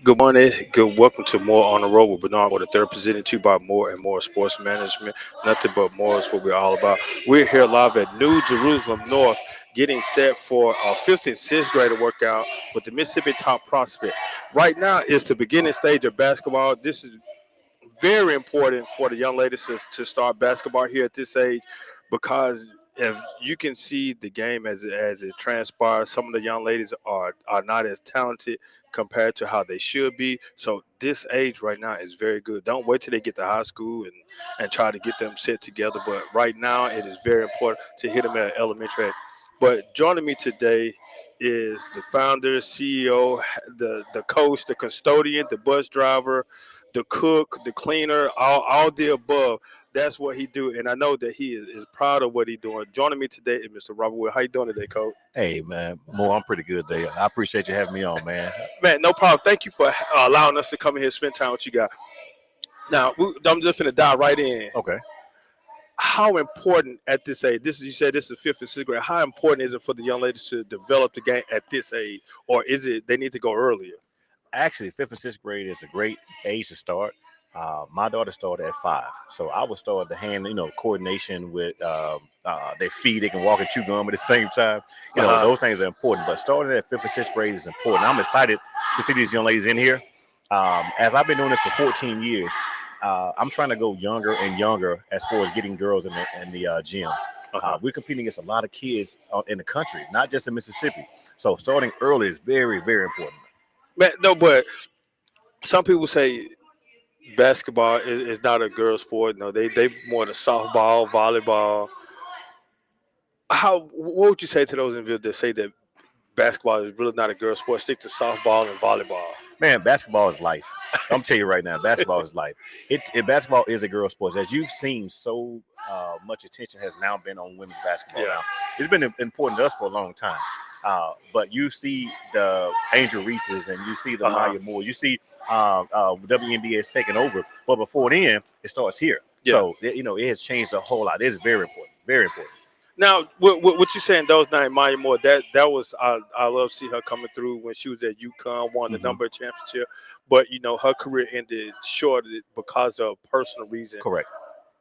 Good morning. Good. Welcome to More on the Road with Bernard Moore, the third presented to you by More and More Sports Management. Nothing but more is what we're all about. We're here live at New Jerusalem North, getting set for our fifth and sixth grader workout with the Mississippi Top Prospect. Right now is the beginning stage of basketball. This is very important for the young ladies to start basketball here at this age because if you can see the game as it transpires, some of the young ladies are not as talented compared to how they should be. So this age right now is very good. Don't wait till they get to high school and try to get them set together. But right now it is very important to hit them at elementary age. But joining me today is the founder, CEO, the coach, the custodian, the bus driver, the cook, the cleaner, all the above. That's what he do, and I know that he is proud of what he doing. Joining me today is Mr. Robert Wood. How you doing today, Coach? Hey man, Mo, I'm pretty good there. I appreciate you having me on, man. Man, no problem. Thank you for allowing us to come in here and spend time with you guys. Now, I'm just gonna dive right in. Okay. How important at this age? This is you said this is fifth and sixth grade. How important is it for the young ladies to develop the game at this age, or is it they need to go earlier? Actually, fifth and sixth grade is a great age to start. My daughter started at 5, so I would start the hand, coordination with their feet. They can walk and chew gum at the same time. Uh-huh. Those things are important. But starting at fifth and sixth grade is important. I'm excited to see these young ladies in here. As I've been doing this for 14 years, I'm trying to go younger and younger as far as getting girls in the gym. Uh-huh. We're competing against a lot of kids in the country, not just in Mississippi. So starting early is very, very important. Man, no, but some people say basketball is not a girl sport. No, they more the softball, volleyball. How what would you say to those individuals that say that basketball is really not a girl sport? Stick to softball and volleyball. Man, basketball is life. I'm telling you right now, basketball is life. Basketball is a girl sport. As you've seen, so much attention has now been on women's basketball. Yeah. Now, it's been important to us for a long time. But you see the Angel Reeses and you see the Uh-huh. Maya Moore. You see WNBA is taking over. But before then, it starts here. Yeah. So, it has changed a whole lot. It is very important. Very important. Now, what you saying? Those night, Maya Moore. That was I love to see her coming through when she was at UConn, won the Hmm. number championship. But her career ended short because of personal reason. Correct.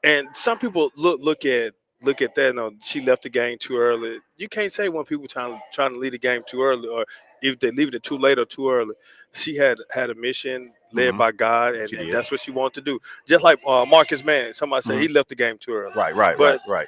And some people look at that. No, she left the game too early. You can't say when people trying to leave the game too early, or if they leave it too late or too early. She had a mission led Hmm. by God, She and did. that's what she wanted to do. Just like Marcus Mann, somebody said Hmm. he left the game too early, Right, right, right, but right.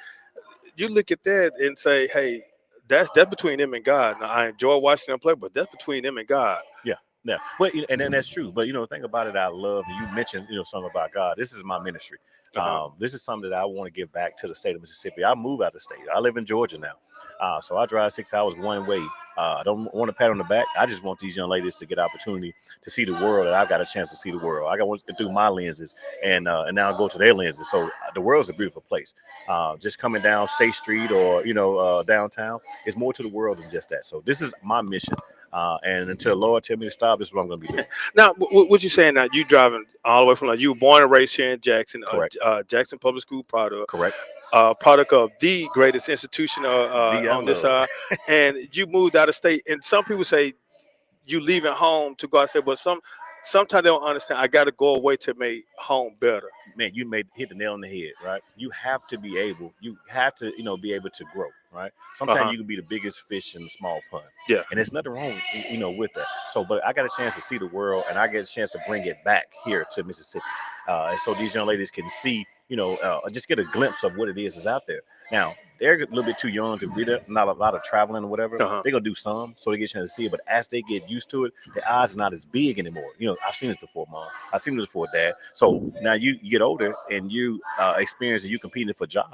you look at that and say, hey, that's between them and God. Now I enjoy watching them play, but that's between them and God. Yeah, yeah. But and then that's true. But think about it. I love and you mentioned something about God. This is my ministry. Uh-huh. This is something that I want to give back to the state of Mississippi. I moved out the state. I live in Georgia now, so I drive 6 hours one way. I don't want to pat on the back. I just want these young ladies to get opportunity to see the world, and I've got a chance to see the world. I got to through my lenses, and now go to their lenses. So the world's a beautiful place. Just coming down State Street or downtown is more to the world than just that. So this is my mission. And until Lord tell me to stop, this is what I'm going to be doing. Now, what you saying now? You driving all the way from you were born and raised here in Jackson, Correct. Jackson Public School product, Correct. product of the greatest institution The I on this love. side, and you moved out of state. And some people say you leaving home to go outside, but sometimes they don't understand. I got to go away to make home better. Man, you made hit the nail on the head, right? You have to be able, be able to grow, right? Uh Sometimes huh. you can be the biggest fish in the small pond, Yeah. and there's nothing wrong, with that. So, but I got a chance to see the world, and I get a chance to bring it back here to Mississippi, and so these young ladies can see, just get a glimpse of what it is out there. Now, they're a little bit too young to read it, not a lot of traveling or whatever. Uh huh. They're gonna do some, so they get a chance to see it. But as they get used to it, their eyes are not as big anymore. I've seen this before, Mom. I've seen this before, Dad. So now you get older and you experience and you competing for jobs.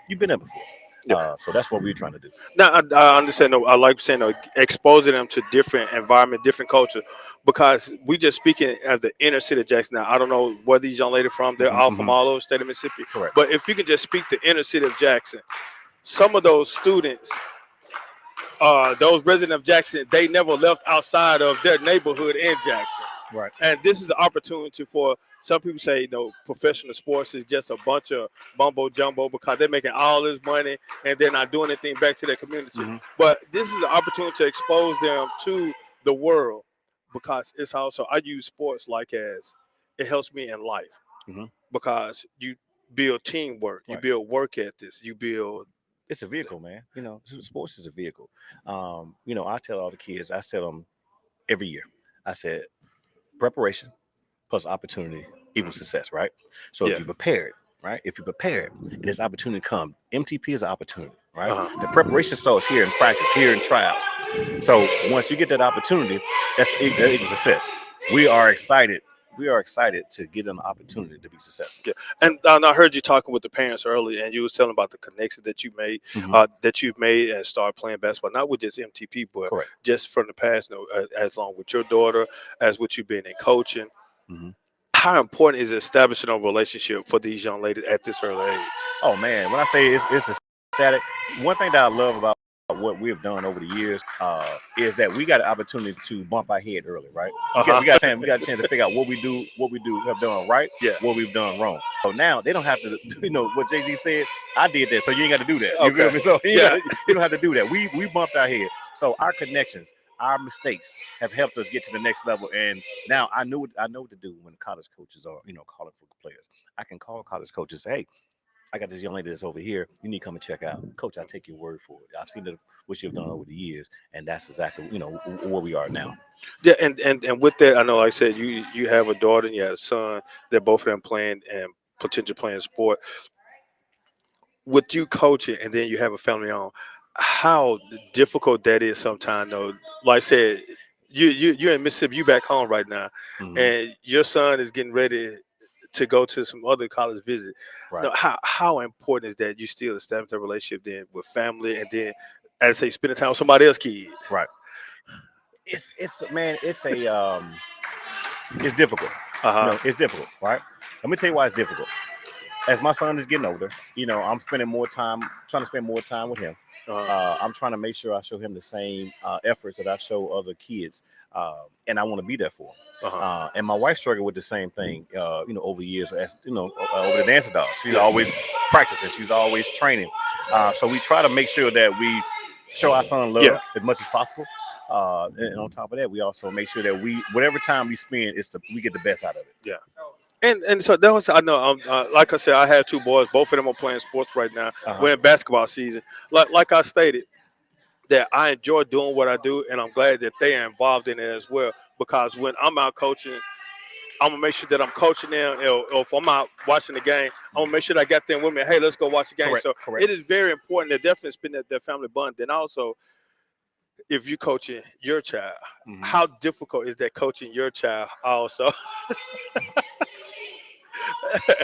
You've been there before. Yeah. So that's what we're trying to do. Now I understand. Though, I like saying exposing them to different environment, different culture, because we just speaking of the inner city of Jackson. Now I don't know where these young ladies from. They're all from Hmm. all over the state of Mississippi. Correct. But if you can just speak the inner city of Jackson, some of those students, those residents of Jackson, they never left outside of their neighborhood in Jackson. Right. And this is an opportunity for some people say, professional sports is just a bunch of mumbo jumbo because they're making all this money and they're not doing anything back to their community. Hmm. But this is an opportunity to expose them to the world. because it's also I use sports like as it helps me in life Mhm. because you build teamwork, you Right. build work ethics, you build. It's a vehicle, man. Sports is a vehicle. I tell all the kids, I tell them every year, I said, preparation plus opportunity equals success, right? So if Yeah. you prepare it, right? If you prepare it and this opportunity come, MTP is an opportunity, right? Uh-huh. The preparation starts here in practice, here in trials. So once you get that opportunity, that equals success. We are excited. We are excited to get an opportunity to be successful. Yeah, and I heard you talking with the parents earlier, and you was telling about the connection that you made, Mhm. that you've made, and start playing basketball, not with just MTP, but Correct. just from the past, as long with your daughter, as what you've been in coaching. Mhm. How important is establishing a relationship for these young ladies at this early age? Oh man, when I say it's a static, one thing that I love about what we've done over the years is that we got an opportunity to bump our head early, right? We got a chance to figure out what we have done right, Yeah. what we've done wrong. So now they don't have to, what Jay-Z said. I did that, so you ain't got to do that. You Okay. feel me? So Yeah. you don't have to do that. We bumped our head. So our connections, our mistakes have helped us get to the next level. And now I know what to do when college coaches are, calling for players. I can call college coaches, hey, I got this young lady that's over here. You need to come and check out. Coach, I take your word for it. I've seen what you've done over the years, and that's exactly where we are now. Yeah, and with that, I know, like I said, you have a daughter and you have a son. They're both of them playing and potential playing sport. With you coaching, and then you have a family on, how difficult that is sometimes. Though, like I said, you're in Mississippi, you back home right now, Mm-hmm. and your son is getting ready to go to some other college visit. Right. No, how important is that you still establish a relationship then with family, and then, as I say, spending time with somebody else's kids? Right. It's it's difficult. Uh-huh. It's difficult, right? Let me tell you why it's difficult. As my son is getting older, I'm spending more time, trying to spend more time with him. I'm trying to make sure I show him the same efforts that I show other kids, and I want to be there for him. Uh-huh. And my wife struggled with the same thing, over years. As over the dancing dolls, she's Yeah. always practicing, she's always training. So we try to make sure that we show our son love Yeah. as much as possible. And on top of that, we also make sure that whatever time we spend, we get the best out of it. Yeah. And so that was, I know, like I said, I have two boys. Both of them are playing sports right now. We're in basketball season. Like I stated, that I enjoy doing what I do, and I'm glad that they are involved in it as well. Because when I'm out coaching, I'm gonna make sure that I'm coaching them. Or if I'm out watching the game, I'm gonna make sure that I got them with me. Hey, let's go watch the game. So Correct. it is very important to definitely spend that family bond. Then also, if you're coaching your child, how difficult is that coaching your child also?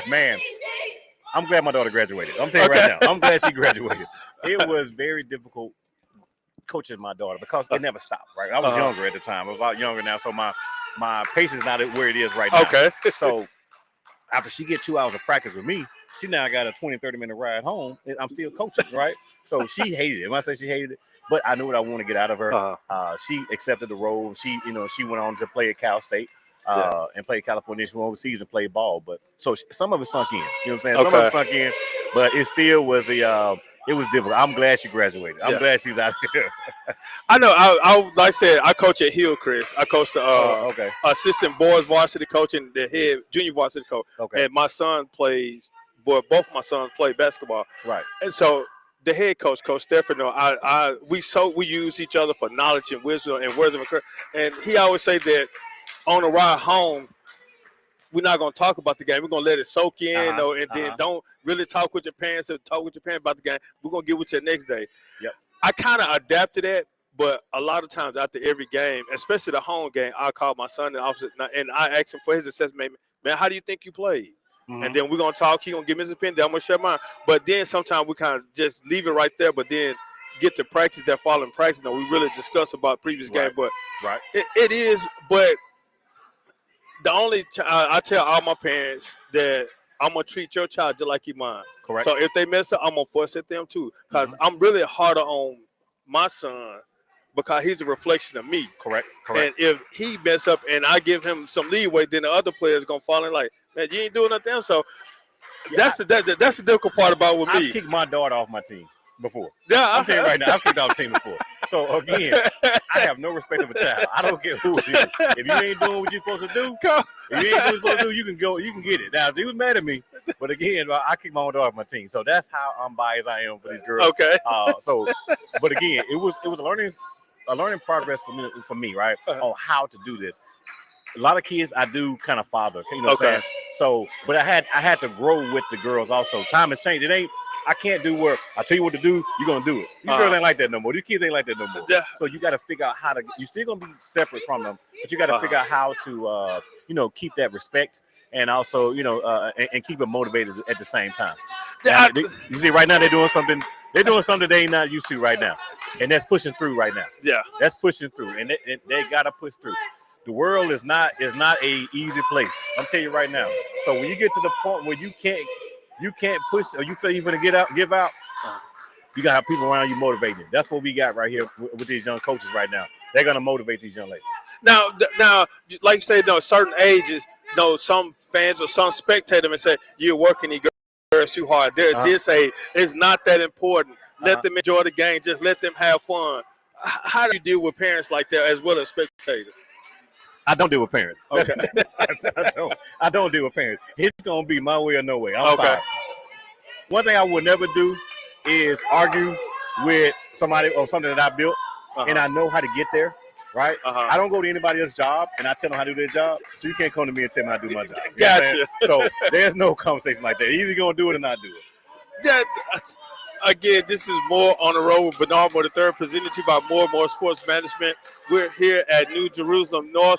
Man, I'm glad my daughter graduated. I'm telling you right now, I'm glad she graduated. It was very difficult coaching my daughter because it never stopped, right? I was younger at the time. I was a lot younger now, so my patience is not where it is right now. Okay. So after she get 2 hours of practice with me, she now got a 20-30 minute ride home, and I'm still coaching, right? So she hated it. When I say she hated it, but I knew what I wanted to get out of her. She accepted the role. She went on to play at Cal State. And played California. She went overseas and played ball, but so some of it sunk in. You know what I'm saying? Some of it sunk in, but it still was it was difficult. I'm glad she graduated. I'm glad she's out here. I know. I like I said, I coach at Hillcrest. I coach the assistant boys varsity coach and the head junior varsity coach. Okay. And my son plays. Both of my sons play basketball. Right. And so the head coach, Coach Stefano, we use each other for knowledge and wisdom and words of encouragement. And he always say that on the ride home, we're not going to talk about the game. We're going to let it soak in, and then don't really talk with your parents or talk with your parents about the game. We're going to get with you the next day. Yep. I kind of adapted that, but a lot of times after every game, especially the home game, I call my son and I ask him for his assessment. Man, how do you think you played? And then we're going to talk. He's going to give me his opinion. Then I'm going to share mine. But then sometimes we kind of just leave it right there, but then get to practice that following practice. We really discuss about previous game, but it is – but – the only I tell all my parents that I'm gonna treat your child just like you mine. Correct. So if they mess up, I'm gonna fuss at them too, because I'm really harder on my son because he's a reflection of me. Correct. And if he mess up and I give him some leeway, then the other players gonna fall in like, man, you ain't doing nothing. So that's the difficult part about with me. I kicked my daughter off my team. before. Yeah, I'm telling you right now, I've kicked out a team before. So again, I have no respect of a child. I don't care who it is. If you ain't doing what you're supposed to do, if you ain't doing what you're supposed to do, you can go, you can get it. Now, he was mad at me, but again, I kicked my own dog off my team. So that's how unbiased I am for these girls. Okay. But again, it was a learning progress for me, right? On how to do this. A lot of kids I do kind of father, you know what I'm saying? So, but I had to grow with the girls also. Time has changed. I can't do where I tell you what to do, you're gonna do it. These girls ain't like that no more. These kids ain't like that no more. So you got to figure out how to. You're still gonna be separate from them, but you got to figure out how to, keep that respect and also, and keep them motivated at the same time. Now, you see, right now they're doing something. They're doing something they ain't not used to right now, and that's pushing through right now. Yeah, that's pushing through, and they gotta push through. The world is not a easy place. I'm telling you right now. So when you get to the point where you can't push, or you feel you're gonna give out, you gotta have people around you motivating. That's what we got right here with these young coaches right now. They're gonna motivate these young ladies. Now, like you say, certain ages, some fans or some spectators may say you're working these girls too hard. This age is not that important. Let them enjoy the game. Just let them have fun. How do you deal with parents like that as well as spectators? I don't deal with parents. Okay. I don't deal with parents. It's gonna be my way or no way. I'm sorry. One thing I would never do is argue with somebody or something that I built, and I know how to get there. Right? I don't go to anybody else's job and I tell them how to do their job. So you can't come to me and tell me how to do my job. Gotcha. So there's no conversation like that. You're either gonna do it or not do it. Yeah. Again, this is More on the Road with Bernard Moore III, presented to you by More Sports Management. We're here at New Jerusalem North,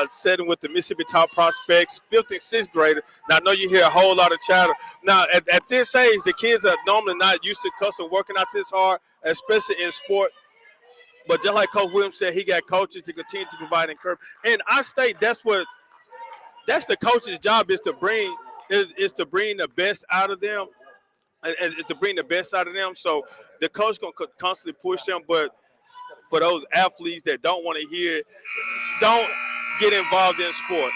setting with the Mississippi Top Prospects, 5th and 6th graders. Now, I know you hear a whole lot of chatter. Now, at this age, the kids are normally not used to cussing, working out this hard, especially in sport. But just like Coach Williams said, he got coaches to continue to provide encouragement. And I state that's the coach's job is to bring the best out of them. And to bring the best out of them. So the coach gonna constantly push them. But for those athletes that don't want to hear it, don't get involved in sport.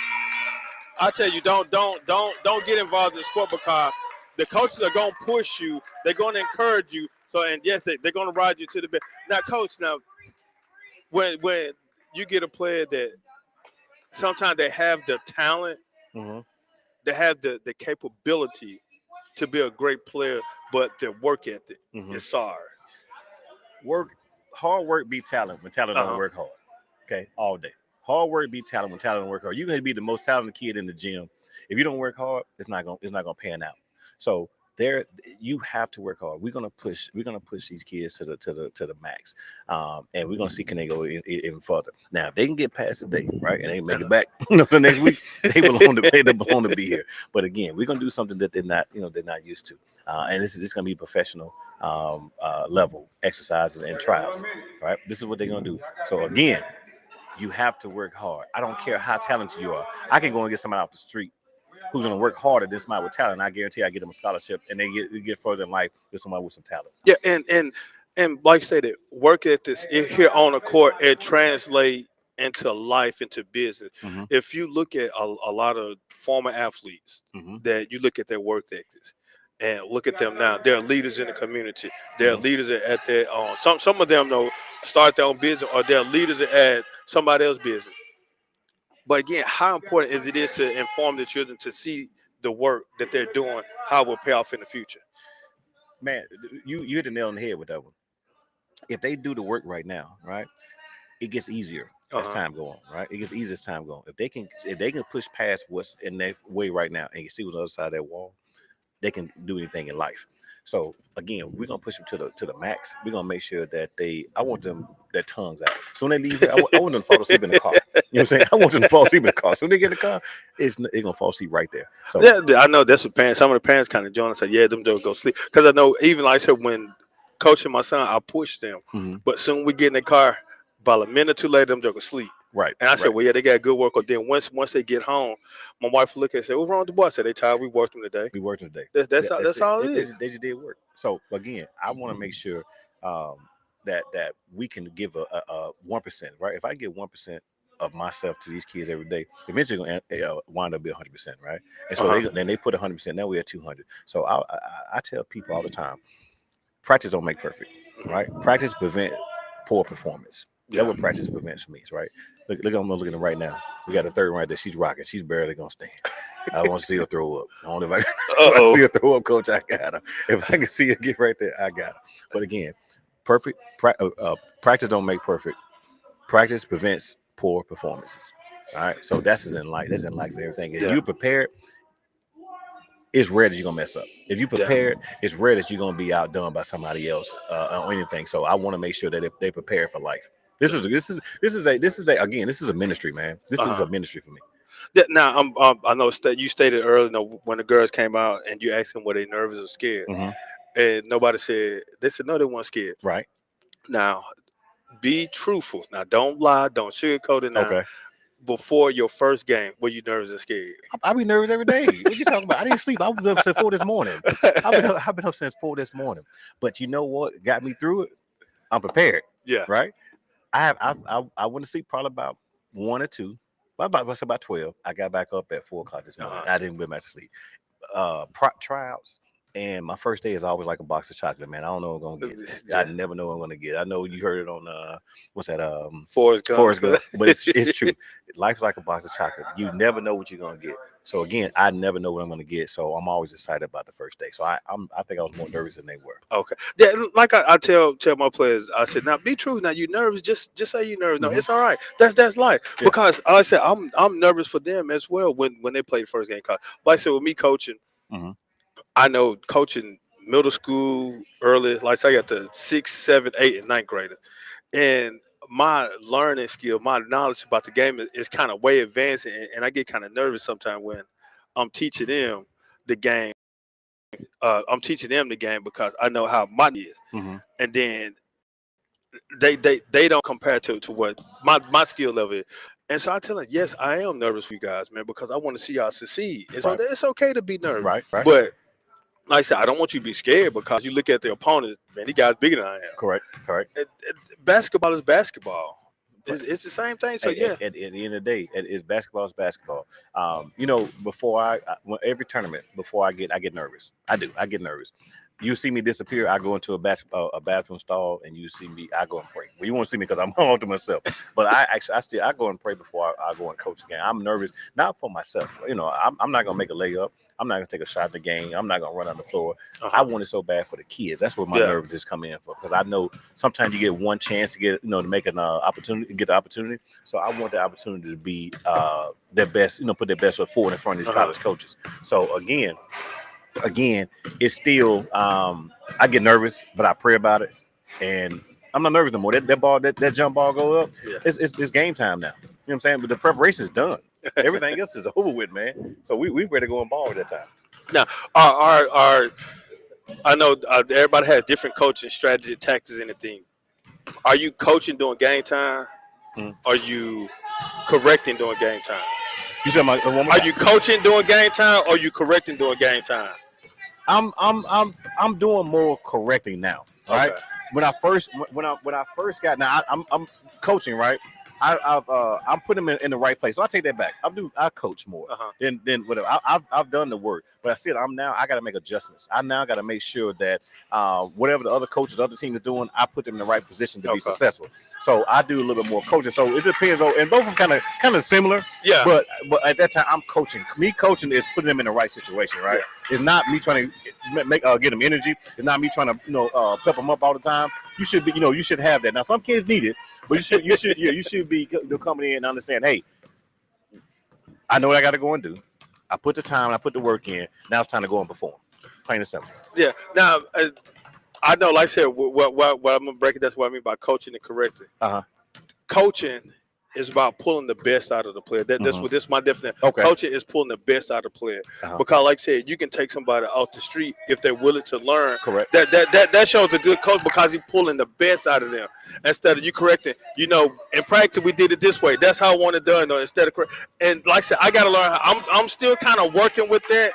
I tell you, don't get involved in sport, because the coaches are gonna push you. They're gonna encourage you. So, and yes, they're gonna ride you to the best. Now, coach, when you get a player that sometimes they have the talent, they have the capability to be a great player, but their work ethic is sorry. Hard work beat talent when talent don't work hard. Okay, all day. Hard work beat talent when talent don't work hard. You're gonna be the most talented kid in the gym. If you don't work hard, it's not gonna pan out. So you have to work hard. We're gonna push these kids to the max, and we're gonna see can they go even further. Now, if they can get past today, right, and they make it back, the next week, they belong to be here. But again, we're gonna do something that they're not used to, and this is gonna be professional level exercises and trials, right? This is what they're gonna do. So again, you have to work hard. I don't care how talented you are. I can go and get somebody off the street who's going to work harder than somebody with talent. I guarantee I get them a scholarship, and they get further in life than somebody with some talent. Yeah, and like I said, that work ethic here on the court, it translates into life, into business. If you look at a lot of former athletes, that you look at their work ethics, and look at them now, they're leaders in the community. They're leaders at their own. Some of them start their own business, or they're leaders at somebody else's business. But again, how important is it to inform the children to see the work that they're doing, how it will pay off in the future? Man, you hit the nail on the head with that one. If they do the work right now, right, it gets easier as time go on, right? It gets easier as time go on. If they can push past what's in their way right now and you see what's on the other side of that wall, they can do anything in life. So again, we're gonna push them to the max. We're gonna make sure that I want them their tongues out. So when they leave here, I want them to fall asleep in the car. You know what I'm saying? I want them to fall asleep in the car. So when they get in the car, they're gonna fall asleep right there. So yeah, I know that's what parents. Some of the parents kind of join and say, "Yeah, them jokes go sleep." Because I know even like I said, when coaching my son, I push them, but soon we get in the car, about a minute or two later, them jokers sleep. Right. And I said, well, yeah, they got good work. Or then once they get home, my wife will look at it and say, what's wrong with the boy? I said, they tired. We worked them today. That's all it is. They just did work. So again, I want to make sure that we can give a 1%, right? If I give 1% of myself to these kids every day, eventually going to wind up be 100%, right? And so then they put 100%. Now we're at 200. So I tell people all the time, practice don't make perfect, right? Practice prevent poor performance. Yeah. That's what practice prevents for me, right? Look, I'm looking at right now. We got a third right there. She's rocking. She's barely gonna stand. I want to see her throw up. I don't know if I can see her throw up, coach. I got her. If I can see her get right there, I got her. But again, practice don't make perfect. Practice prevents poor performances. All right. So that's in life. That's in life and everything. If you prepared, it's rare that you're gonna mess up. If you prepared, it's rare that you're gonna be outdone by somebody else or anything. So I want to make sure that they prepare for life. This is a ministry, man. This is a ministry for me. Yeah, now, I know you stated earlier, when the girls came out and you asked them were they nervous or scared, and nobody said, they said no, they weren't scared. Right. Now, be truthful. Now, don't lie, don't sugarcoat it. Now, Okay. before your first game, were you nervous or scared? I be nervous every day. What you talking about? I didn't sleep. I was up since 4 this morning. I've been up since 4 this morning. But you know what got me through it? I'm prepared. Yeah. Right. I went to sleep probably about 1 or 2. About 12. I got back up at 4 o'clock this morning. I didn't went back to sleep. Tryouts. And my first day is always like a box of chocolate, man. I don't know what I'm gonna get. I never know what I'm gonna get. I know you heard it on what's that? Forrest Gump. But it's true. Life's like a box of chocolate. You never know what you're gonna get. So again, I never know what I'm gonna get. So I'm always excited about the first day. So I think I was more nervous than they were. Okay. Yeah, like I tell my players, I said, now be true. Now you nervous, just say you nervous. No, it's all right. That's life. Yeah. Because like I said, I'm nervous for them as well when they play the first game. Like I said, with me coaching. I know coaching middle school early, like I got the 6th, 7th, 8th, and 9th graders. And my learning skill, my knowledge about the game is kind of way advanced. And I get kind of nervous sometimes when I'm teaching them the game. I'm teaching them the game because I know how mine is. And then they don't compare to what my skill level is. And so I tell them, yes, I am nervous for you guys, man, because I want to see y'all succeed. And so it's okay to be nervous. Right. But like I said, I don't want you to be scared because you look at the opponent, man, these guys bigger than I am. Correct. Basketball is basketball. It's the same thing. So at the end of the day, it's basketball is basketball. Before every tournament, before I get nervous. I get nervous. You see me disappear, I go into a bathroom stall, and you see me, I go and pray. Well, you won't see me because I'm home to myself. But I go and pray before I go and coach again. I'm nervous, not for myself. I'm not gonna make a layup. I'm not gonna take a shot at the game. I'm not gonna run on the floor. I want it so bad for the kids. That's what my nerves just come in for, because I know sometimes you get one chance to get to make an opportunity, get the opportunity. So I want the opportunity to be their best. Put their best foot forward in front of these college coaches. So again, it's still I get nervous, but I pray about it, and I'm not nervous no more. That jump ball go up. It's game time now. You know what I'm saying? But the preparation is done. Everything else is over with, man. So we ready to go and ball at that time. Now, our I know everybody has different coaching strategy, tactics, and everything. Are you coaching during game time? Are you correcting during game time? You said are you coaching during game time, or are you correcting during game time? I'm doing more correcting now. All right. When I first got, now I'm coaching, right? I'm putting them in the right place. So I take that back. I coach more than whatever. I've done the work, but I said I got to make adjustments. I now got to make sure that whatever the other coaches, the other team is doing, I put them in the right position to be successful. So I do a little bit more coaching. So it depends on, and both of them kind of similar. Yeah. But at that time I'm coaching. Me coaching is putting them in the right situation, right? Yeah. It's not me trying to get them energy. It's not me trying to pep them up all the time. You should be, you should have that. Now some kids need it. But you should be coming in and understand, hey, I know what I got to go and do. I put the time, I put the work in. Now it's time to go and perform. Plain and simple. Yeah. Now, I know, like I said, what I'm going to break it, that's what I mean by coaching and correcting. Coaching is about pulling the best out of the player. That's my definition. Okay. Coaching is pulling the best out of the player. Because, like I said, you can take somebody off the street if they're willing to learn. Correct. That shows a good coach because he's pulling the best out of them. Instead of you correcting, in practice we did it this way. That's how I want it done. Instead of and like I said, I got to learn. I'm still kind of working with that.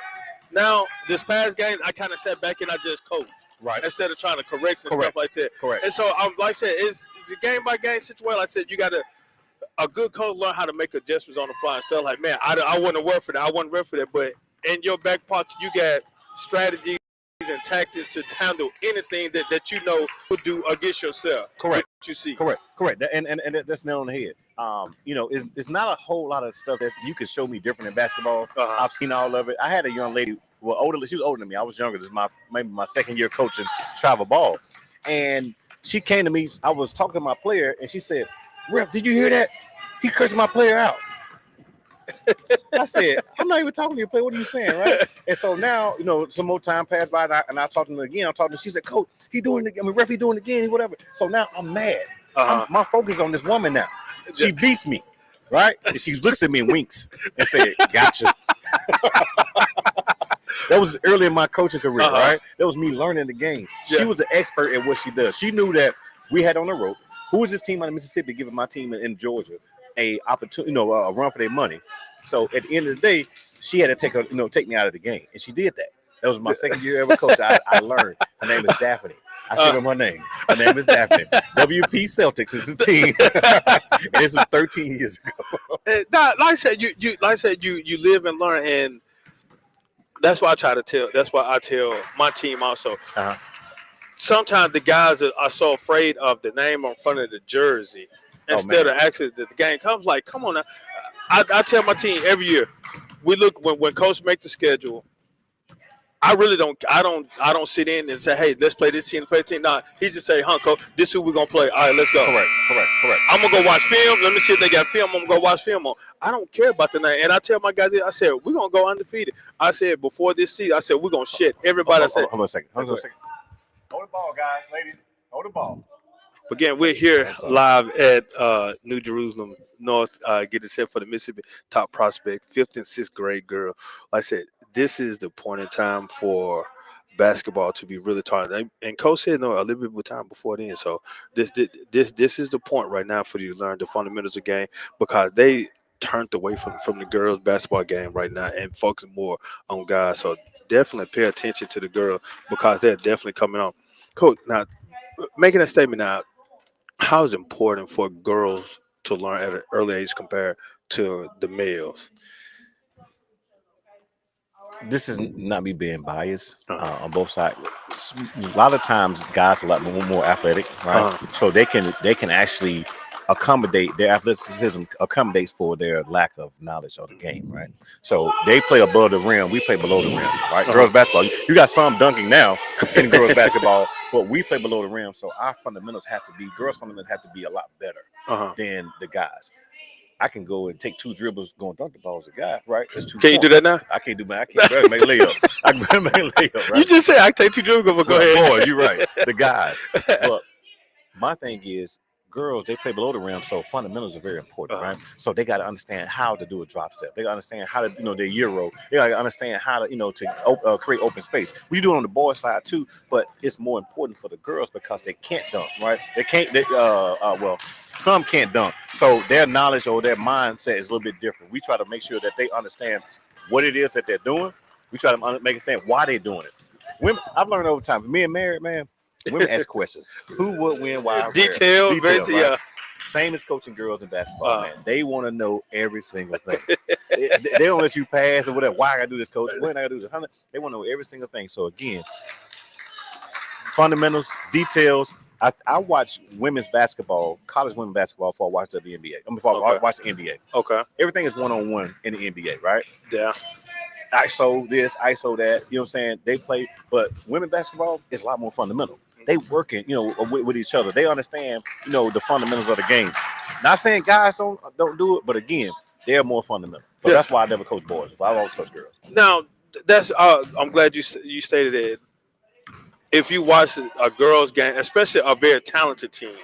Now, this past game, I kind of sat back and I just coached. Right. Instead of trying to correct and stuff like that. Correct. And so, like I said, it's a game-by-game situation. Like I said, you got to – a good coach learn how to make adjustments on the fly. Instead of like, man, I wasn't ready for that. I wasn't ready for that. But in your back pocket, you got strategy and tactics to handle anything that you know will do against yourself. Correct. What you see. Correct. And that's nail on the head. It's not a whole lot of stuff that you can show me different in basketball. Uh-huh. I've seen all of it. I had a young lady, she was older than me. I was younger. This is maybe my second year coaching travel ball. And she came to me. I was talking to my player, and she said, "Ref, did you hear that? He cursed my player out." I said, "I'm not even talking to your player. What are you saying, right?" And so now, some more time passed by, and I talked to him again. She said, "Coach, he doing it again. I mean, ref, he doing it again, whatever." So now I'm mad. My focus is on this woman now. She beats me, right? And she looks at me and winks and said, "Gotcha." That was early in my coaching career, right? That was me learning the game. She was an expert at what she does. She knew that we had on the road. Who was this team out of Mississippi giving my team in Georgia a opportunity, a run for their money? So at the end of the day, she had to take me out of the game, and she did that. That was my second year ever coach. I learned. Her name is Daphne. I still remember her name. Her name is Daphne. WP Celtics is the team. And this is 13 years ago. Like I said, you live and learn, and that's why I tell my team also. Sometimes the guys are so afraid of the name on front of the jersey instead of actually the game comes. Like, come on now. I tell my team every year, we look when coach make the schedule. I really don't sit in and say, hey, let's play this team, play the team. Nah, he just say, coach, this is who we're gonna play. All right, let's go. Correct. I'm gonna go watch film. Let me see if they got film. I'm gonna go watch film on. I don't care about the name. And I tell my guys, I said, we're gonna go undefeated. I said before this season, I said we're gonna shit everybody. Hold on a second. Hold the ball, guys, ladies. Hold the ball. Again, we're here live at New Jerusalem North, getting set for the Mississippi top prospect, 5th and 6th grade girl. Like I said, this is the point in time for basketball to be really taught. And Coach said a little bit of time before then. So this is the point right now for you to learn the fundamentals of the game, because they turned away from the girls basketball game right now and focus more on guys. So definitely pay attention to the girls, because they're definitely coming on. Coach, now making a statement now, how is it important for girls to learn at an early age compared to the males? This is not me being biased on both sides. A lot of times, guys are a lot more athletic, right? So they can actually accommodate their athleticism accommodates for their lack of knowledge of the game, right? So they play above the rim, we play below the rim, right? Girls basketball, you got some dunking now in girls basketball, but we play below the rim, so our fundamentals girls' fundamentals have to be a lot better than the guys. I can go and take 2 dribbles, go and dunk the ball as a guy, right? That's 2 Can you do that now? I can't do that. I can't barely make a layup. I can barely make a layup, right? You just said I can take 2 dribbles, but go ahead. Boy, you're right. The guys. But my thing is, girls, they play below the rim, so fundamentals are very important, right? So they got to understand how to do a drop step. They got to understand how to, their euro. They got to understand how to, create open space. We do it on the boys' side too, but it's more important for the girls because they can't dunk, right? They can't. Some can't dunk, so their knowledge or their mindset is a little bit different. We try to make sure that they understand what it is that they're doing. We try to make it understand why they're doing it. Women, I've learned over time. For me and married, man, women ask questions. Who, what, when, why, Detail, right? yeah. Same as coaching girls in basketball, man. They want to know every single thing. they don't let you pass or whatever. Why I gotta do this, coach? When I gotta do this? They want to know every single thing. So again, fundamentals, details. I watch women's basketball, college women's basketball, before I watch WNBA. Before I watch the NBA. Okay. Everything is one-on-one in the NBA, right? Yeah. ISO this, ISO that. You know what I'm saying? They play, but women basketball is a lot more fundamental. They working, with each other. They understand, the fundamentals of the game. Not saying guys don't do it, but again, they're more fundamental. So that's why I never coach boys. I always coach girls. Now, that's I'm glad you stated it. If you watch a girls' game, especially a very talented team,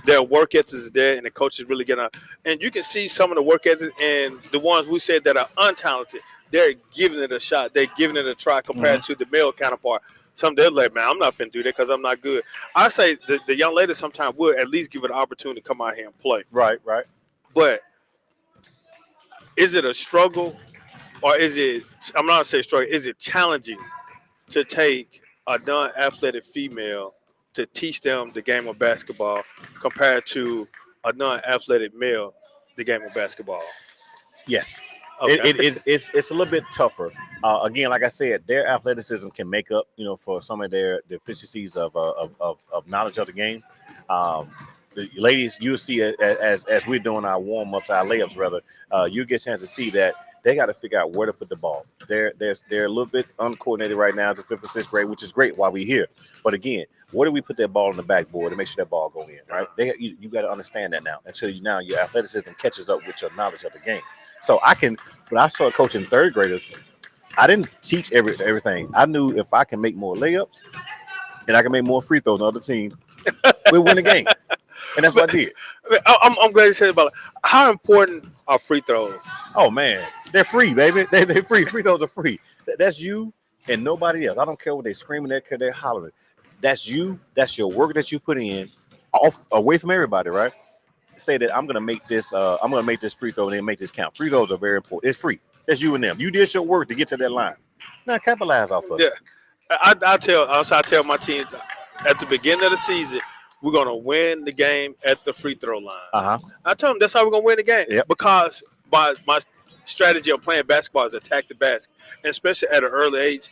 their work ethic is there, and the coaches really get on. And you can see some of the work ethic, and the ones we said that are untalented, they're giving it a shot. They're giving it a try compared to the male counterpart. Some they're like, man, I'm not finna do that because I'm not good. I say the young lady sometimes will at least give it an opportunity to come out here and play. Right. But is it a struggle, or is it? I'm not saying struggle. Is it challenging to take a non-athletic female to teach them the game of basketball compared to a non-athletic male the game of basketball? Yes. Okay. It's a little bit tougher. Again, like I said, their athleticism can make up, for some of their deficiencies of knowledge of the game. Um, the ladies, you'll see as we're doing our warm ups, our layups rather, you get a chance to see that they got to figure out where to put the ball. They're a little bit uncoordinated right now to fifth and sixth grade, which is great while we're here. But again, where do we put that ball on the backboard to make sure that ball go in? Right? You got to understand that now. Until now your athleticism catches up with your knowledge of the game. So when I started coaching third graders, I didn't teach everything. I knew if I can make more layups and I can make more free throws on the other team, we'll win the game. And that's what I did. I'm glad you said about it. How important are free throws? Oh man, they're free, baby. They're free. Free throws are free. That's you and nobody else. I don't care what they're screaming, they're hollering. That's you. That's your work that you put in, away from everybody, right? Say that I'm gonna make this free throw and then make this count. Free throws are very important. It's free. That's you and them. You did your work to get to that line. Now capitalize off of it. Yeah, I tell my team at the beginning of the season, we're gonna win the game at the free throw line. I tell them that's how we're gonna win the game. Yep. Because my strategy of playing basketball is attack the basket, and especially at an early age.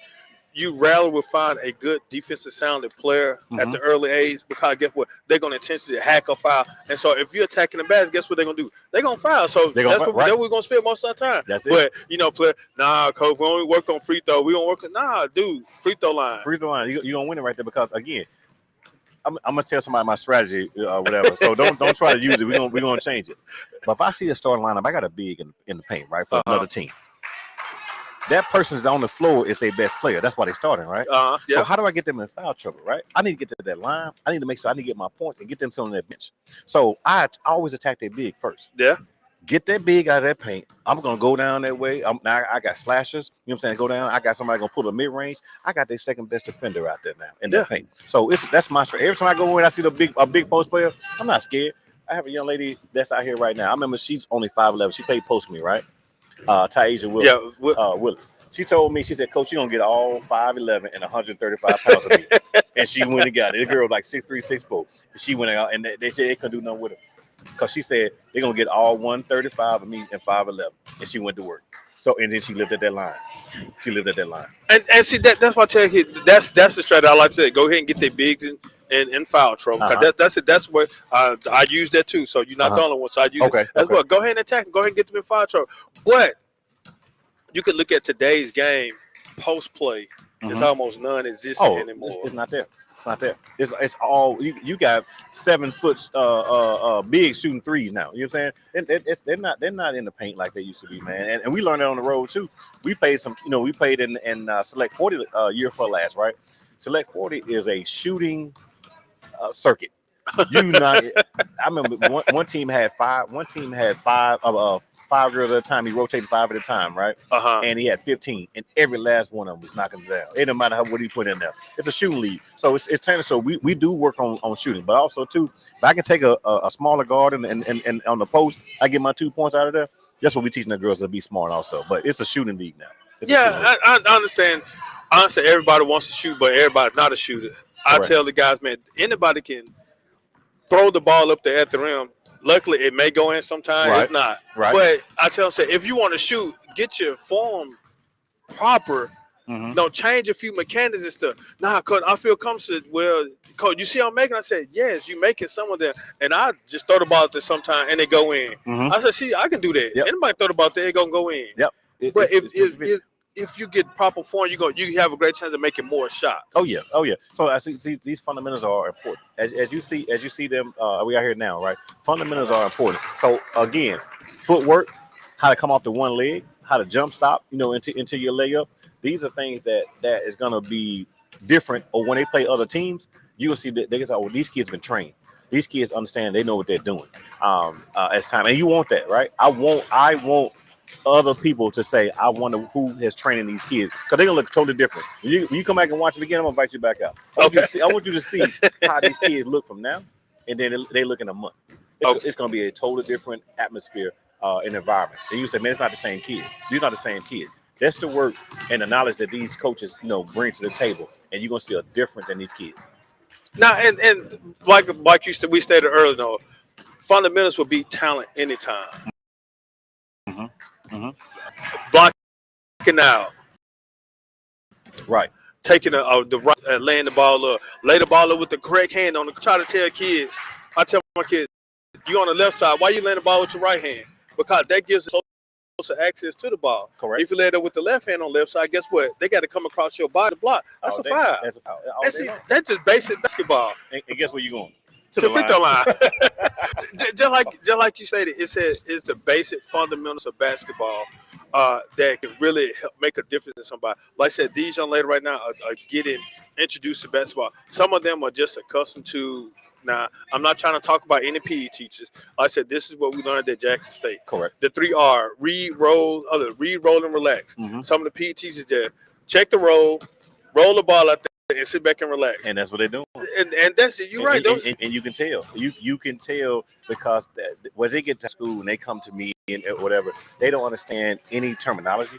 You rarely will find a good defensive sounded player at the early age, because guess what? They're going to intentionally hack or foul. And so if you're attacking the basket, guess what they're going to do? They're going to foul. So that's what we're going to spend most of the time. That's it. But, player, nah, coach, we only work on free throw. We don't work on, nah, dude, free throw line. Free throw line. You're going to win it right there because, again, I'm going to tell somebody my strategy or whatever. So don't try to use it. We're going to change it. But if I see a starting lineup, I got a big in the paint, right, for another team. That person's on the floor is their best player. That's why they're starting, right? So how do I get them in foul trouble, right? I need to get to that line. I need to make sure I need to get my points and get them on that bench. So I always attack that big first. Yeah. Get that big out of that paint. I'm going to go down that way. Now I got slashers. You know what I'm saying? Go down. I got somebody going to pull a mid-range. I got their second best defender out there now in that paint. So that's my strategy. Every time I go in, I see a big post player. I'm not scared. I have a young lady that's out here right now. I remember she's only 5'11". She played post me, right? Taisha Willis. Willis. She told me, she said, Coach, you're going to get all 5'11" and 135 pounds of me. And she went and got it. The girl like 6'3", 6'4". She went out, and they said they couldn't do nothing with her. Because she said, they're going to get all 135 of me and 5'11". And she went to work. So, and then she lived at that line. And see, that's why I tell you, that's the strategy I like to say. Go ahead and get their bigs in foul trouble. That's it. That's what I use that too. So you're not the only one. So I use it as well. Go ahead and attack. Go ahead and get them in foul trouble. But you can look at today's game. Post play is almost non-existent anymore. It's not there. It's not there. It's all you got 7 foot big shooting threes now. You know what I'm saying? They're not in the paint like they used to be, man. And we learned that on the road too. We played we played in Select 40 year for last, right? Select 40 is a shooting circuit. I remember one team had five. One team had five girls at a time. He rotated 5 at a time, right? And he had 15, and every last one of them was knocking it down. It don't matter what he put in there. It's a shooting league, so it's tennis. So we do work on shooting, but also too, if I can take a smaller guard and on the post, I get my 2 points out of there. That's what we teaching the girls to be smart also. But it's a shooting league now. I understand. Honestly, everybody wants to shoot, but everybody's not a shooter. I tell the guys, man, anybody can throw the ball up there at the rim. Luckily, it may go in sometimes. It's not. Right. But I tell them, if you want to shoot, get your form proper. Don't change a few mechanics and stuff. Nah, coach, I feel comfortable. Well, coach, you see I'm making? I said, yes, you making some of them. And I just throw the ball there sometime and they go in. I said, see, I can do that. Anybody throw the ball there, it's going to go in. But if you get proper form, you have a great chance of making more shots. Oh yeah. So I see these fundamentals are important. As you see them, we are here now, right? Fundamentals are important. So again, footwork, how to come off the one leg, how to jump stop, into your layup. These are things that is gonna be different. Or when they play other teams, you will see that they say, "Oh, these kids been trained. These kids understand. They know what they're doing." As time, and you want that, right? I want other people to say, I wonder who has training these kids, because they're gonna look totally different. When you come back and watch it again, I'm gonna invite you back out. I want you to see how these kids look from now, and then they look in a month. It's gonna be a totally different atmosphere and environment. And you say, man, it's not the same kids. These are the same kids. That's the work and the knowledge that these coaches, bring to the table, and you're gonna see a different than these kids. Now, and like you said, we stated earlier, though, fundamentals will beat talent anytime. Mm-hmm. blocking out, Right. taking the right, laying the ball up, lay the ball up with the correct hand on the. Try to tell kids. I tell my kids, you on the left side. Why you laying the ball with your right hand? Because that gives closer access to the ball. Correct. If you lay it up with the left hand on the left side, guess what? They got to come across your body to block. That's a foul. That's a foul. That's just basic basketball. And guess where you going? To the free throw line. just like you said, it's the basic fundamentals of basketball that can really help make a difference in somebody. Like I said, these young ladies right now are getting introduced to basketball. Some of them are just accustomed to. Now, I'm not trying to talk about any PE teachers. Like I said, this is what we learned at Jackson State. Correct. The 3R: read, roll, and relax. Mm-hmm. Some of the PE teachers just check the roll the ball out there, and sit back and relax. And that's what they're doing. And that's it. You're right. And you can tell. You can tell because when they get to school and they come to me and whatever, they don't understand any terminology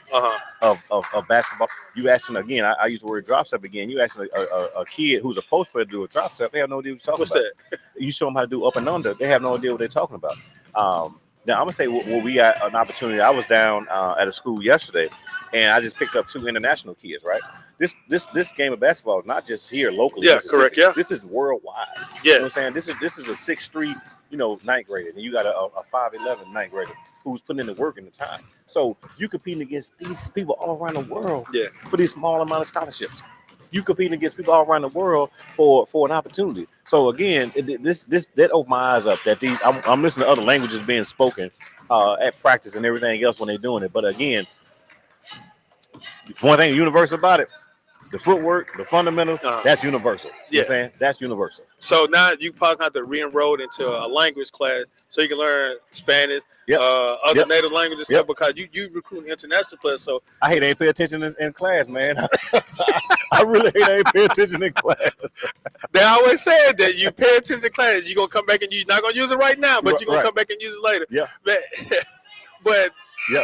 of basketball. You ask them again. I use the word drop step again. You ask a kid who's a post player to do a drop step, they have no idea what you're talking about. What's that? You show them how to do up and under, they have no idea what they're talking about. Now I'm gonna say what we got an opportunity. I was down at a school yesterday, and I just picked up 2 international kids. Right, this game of basketball is not just here locally. Yeah, correct. Yeah, this is worldwide. Yeah, you know what I'm saying, this is a 6'3", ninth grader, and you got a 5'11" ninth grader who's putting in the work and the time. So you competing against these people all around the world. Yeah, for these small amount of scholarships. You competing against people all around the world for an opportunity. So again, that opened my eyes up that I'm listening to other languages being spoken at practice and everything else when they're doing it. But again, one thing universal about it, the footwork, the fundamentals, that's universal. You know what I'm saying? That's universal. So now you probably have to re-enroll into a language class so you can learn Spanish, other native languages, stuff, because you recruit international players. So I hate I ain't pay attention in class, man. I really hate I ain't pay attention in class. They always said that you pay attention in class, you're gonna come back and you're not gonna use it right now, but you're gonna come back and use it later. Yeah. But yeah,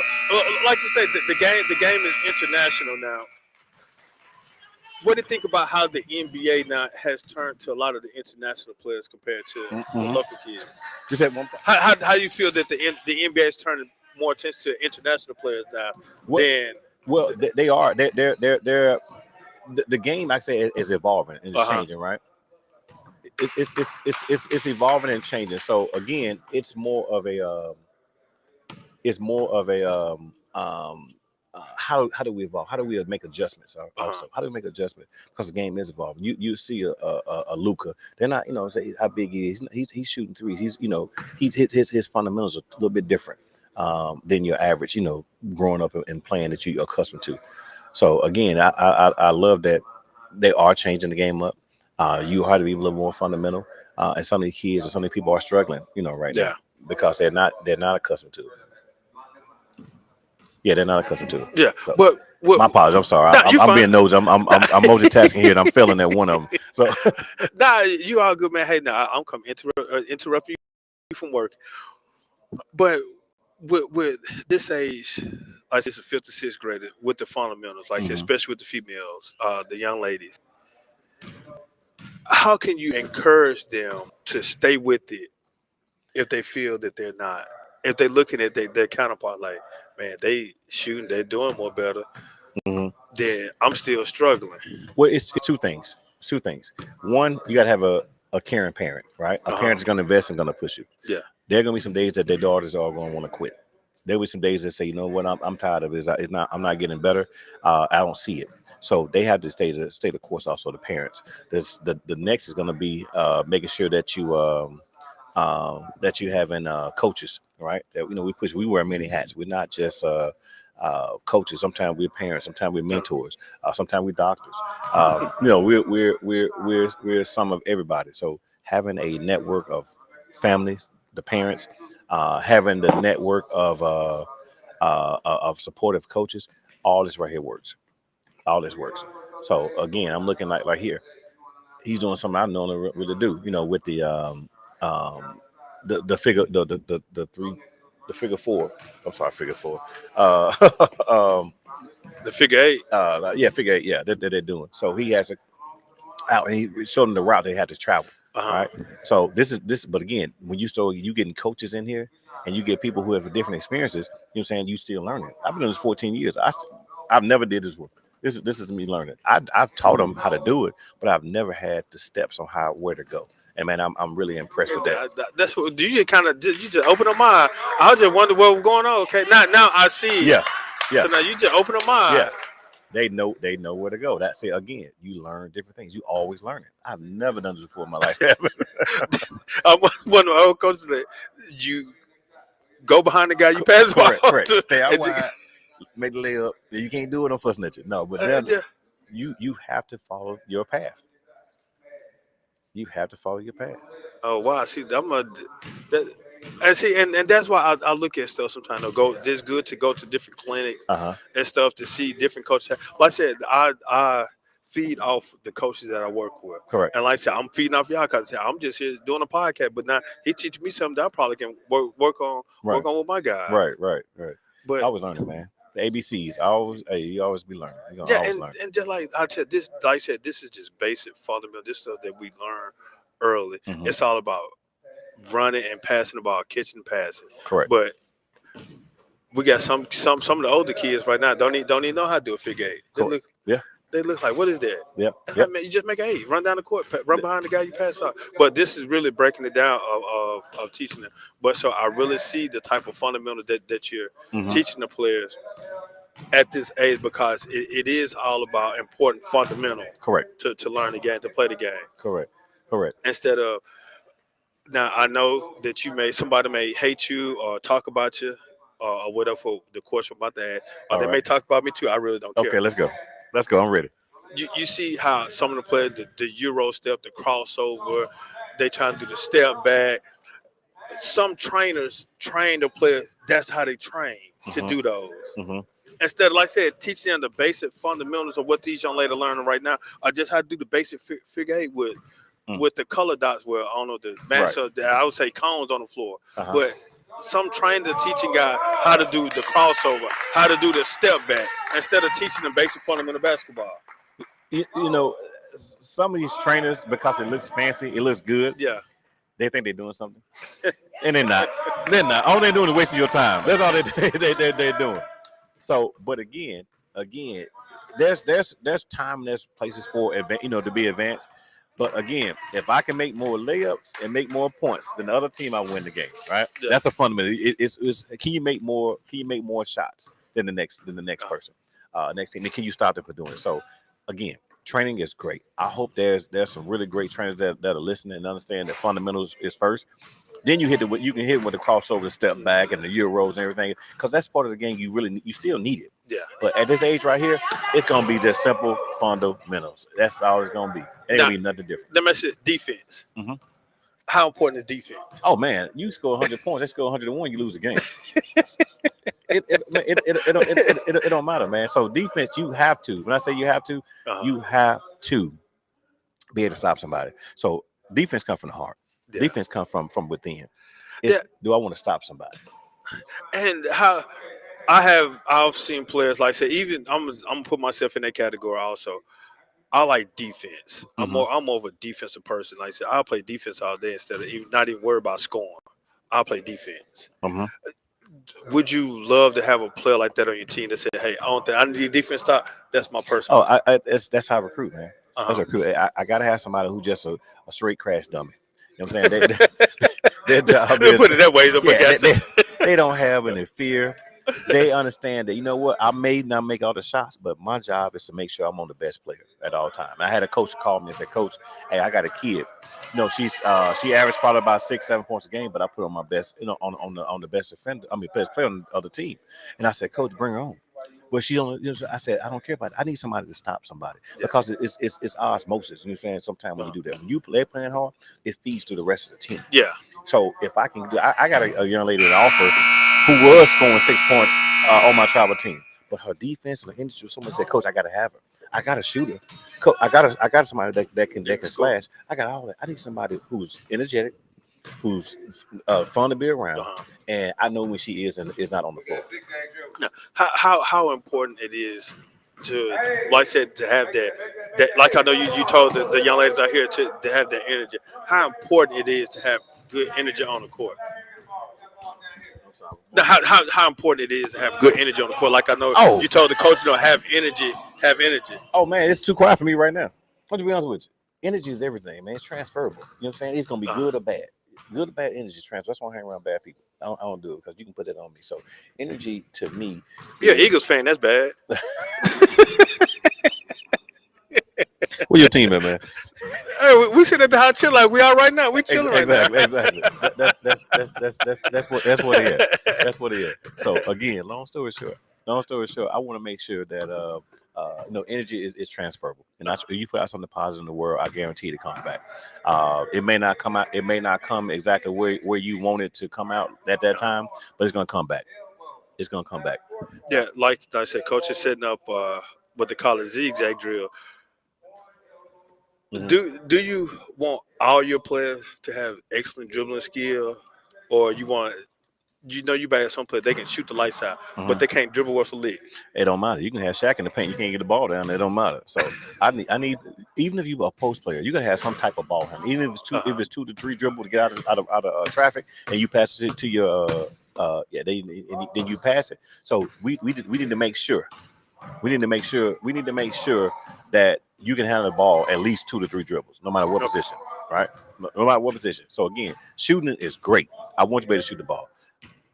like you said, the game is international now. What do you think about how the NBA now has turned to a lot of the international players compared to the local kids? You said one. How do you feel that the NBA is turning more attention to international players now than? Well, they are. They're the game. I say is evolving and it's changing, right? It's evolving and changing. So again, it's more of a how do we evolve? How do we make adjustments? Also, how do we make adjustments? Because the game is evolving. You see a Luka. They're not, say how big he is. He's shooting threes. His fundamentals are a little bit different than your average. Growing up and playing that you're accustomed to. So again, I love that they are changing the game up. You have to be a little more fundamental. And some of the kids or some of the people are struggling, right now because they're not accustomed to it. Yeah, they're not accustomed to it. Yeah, so, but my apologies. I'm sorry. I'm being nosy. I'm multitasking here, and I'm failing at one of them. So, you all good, man. Hey, I'm coming interrupt you from work. But with this age, like this, a 5th to 6th grader with the fundamentals, like especially with the females, the young ladies, how can you encourage them to stay with it if they feel that they're not? If they're looking at their counterpart like, man, they shooting, they're doing more better, then I'm still struggling. Well, it's two things. One, you got to have a caring parent, right? A parent is going to invest and going to push you. Yeah. There are going to be some days that their daughters are going to want to quit. There will be some days that say, you know what, I'm tired of it. I'm not getting better. I don't see it. So they have to stay the course. Also, the parents. The next is going to be making sure that you having coaches, right? That we wear many hats. We're not just coaches. Sometimes we're parents. Sometimes we're mentors. Sometimes we're doctors. We're some of everybody. So having a network of families, the parents, having the network of supportive coaches, all this right here works. All this works. So again, I'm looking like right here. He's doing something I don't know really do. With the figure the figure four. I'm sorry, figure four. The figure eight. Figure eight. Yeah, that they're doing. So he has out and he showed them the route they had to travel. Right. So this. But again, when you getting coaches in here, and you get people who have different experiences, you know what I'm saying, you still learning. I've been doing this 14 years. I've never did this work. This is me learning. I've taught them how to do it, but I've never had the steps on where to go. And man, I'm really impressed with that. That's what you just kind of you just open up my. I just wonder what was going on. Okay, now I see. Yeah, yeah, So now you just open up my. yeah. They know where to go. That's it. Again, you learn different things. You always learning. I've never done this before in my life. One of my old coaches said, you go behind the guy you pass the ball correct. to. Stay out and wide. Make the layup. You can't do it on fussing at you. No, but then you have to follow your path. You have to follow your path. Oh wow! See, that, and see, and that's why I look at stuff sometimes. I'll go. It's good to go to different clinics Uh-huh. and stuff to see different coaches. Like I said, I feed off the coaches that I work with. Correct. And like I said, I'm feeding off y'all because I'm just here doing a podcast. But now he teaches me something that I probably can work on with my guy. Right. But I was learning, man. The ABCs. You always be learning. You're gonna yeah, always learn. and just like I said, this is just basic fundamental. This stuff that we learn early. Mhm. It's all about running and passing the ball, catching, passing. Correct. But we got some of the older kids right now don't even know how to do a figure eight. Correct. They look like, what is that? Yeah. That's Yep. like, man, you just make an eight, run down the court, run behind the guy you pass off. But this is really breaking it down of teaching them. But so I really see the type of fundamentals that you're Mhm. teaching the players at this age because it is all about important fundamental Correct. to learn the game, to play the game. Correct. Instead of now, I know that somebody may hate you or talk about you or whatever for the question about that, or All they may right. talk about me too. I really don't care. Okay, let's go. I'm ready. You see how some of the players, the Euro step, the crossover, they try to do the step back. Some trainers train the players. That's how they train to Mhm. do those. Mm-hmm. Instead of, like I said, teaching them the basic fundamentals of what these young ladies are learning right now, or just how to do the basic figure eight with the color dots. Well, I don't know the match. I would say cones on the floor, Uh-huh. but some trainers are teaching guys how to do the crossover, how to do the step back, instead of teaching them basic fundamental basketball. You know, some of these trainers, because it looks fancy, it looks good, Yeah. they think they're doing something, and they're not. They're not. All they're doing is wasting your time. That's all they're doing. So, but again, there's time and there's places for to be advanced. But again, if I can make more layups and make more points than the other team, I win the game. Right? Yeah. That's a fundamental. It's can you make more shots than the next person, next team? And can you stop them from doing it? So, again, training is great. I hope there's some really great trainers that are listening and understand that fundamentals is first. Then you can hit with the crossover, the step back, and the Euros and everything, because that's part of the game. You still need it. Yeah. But at this age right here, it's gonna be just simple fundamentals. That's all it's gonna be. It ain't gonna be nothing different. Let me ask you, defense. Mhm. How important is defense? Oh man, you score 100 points, they score 101, you lose the game. It don't matter, man. So defense, you have to. When I say you have to, you have to be able to stop somebody. So defense comes from the heart. Yeah. Defense comes from within. Do I want to stop somebody? And how I've seen players, like I said, even I'm gonna put myself in that category also. I like defense. I'm more of a defensive person. Like I said, I'll play defense all day instead of not even worry about scoring. I'll play defense. Would you love to have a player like that on your team that said, "Hey, I need defense stop"? That's my person. Oh, that's how I recruit, man. That's a recruit. I gotta have somebody who just a straight crash dummy. You know what I'm saying? Their job is, put it that way. They don't have any fear. They understand that, you know what, I may not make all the shots, but my job is to make sure I'm on the best player at all times. I had a coach call me and said, "Coach, hey, I got a kid. She averaged probably about 6-7 points a game, but I put on my best, on the best defender. I mean, best player on the other team." And I said, "Coach, bring her on." But she don't. I said, "I don't care about it. I need somebody to stop somebody because it's osmosis." You know what I'm saying? Sometimes when you do that, when they're playing hard, it feeds to the rest of the team. Yeah. So if I can do, I got a young lady that offer who was scoring 6 points on my travel team, but her defense and her industry. Someone said, "Coach, I got to have her. I got to shoot her. I got somebody that can slash. I got all that. I need somebody who's energetic, who's fun to be around, and I know when she is and is not on the floor." Now, how important it is to, like I said, to have that like I know you told the young ladies out here to have that energy. How important it is to have good energy on the court. Now, how important it is to have good energy on the court. Like I know Oh. you told the coach, have energy, have energy. Oh man, it's too quiet for me right now. I'll be honest with you. Energy is everything, man. It's transferable. You know what I'm saying? It's gonna be good or bad. Good or bad energy is transferable. That's why I hang around bad people. I don't do it because you can put that on me. So energy to me. Yeah, Eagles fan, that's bad. Where your team at, man? Hey, we sit at the hot chill like we are right now. We chilling right now. Exactly. That's what it is. That's what it is. So again, long story short, I want to make sure that energy is transferable, and you put out something positive in the world, I guarantee it to come back. It may not come out, it may not come exactly where you want it to come out at that time, but it's gonna come back. It's gonna come back. Yeah, like I said, coach is setting up what they call a zigzag drill. Mm-hmm. Do you want all your players to have excellent dribbling skill, or you want you might have some players they can shoot the lights out, but they can't dribble worth a lick. It don't matter. You can have Shaq in the paint. You can't get the ball down. It don't matter. So I need even if you are a post player, you gotta have some type of ball handle. Even if it's 2 to 3 dribble to get out of traffic, and you pass it to your then you pass it. So we need to make sure. We need to make sure that you can handle the ball at least 2 to 3 dribbles, no matter what position, right? No matter what position. So again, shooting is great. I want you to be able to shoot the ball.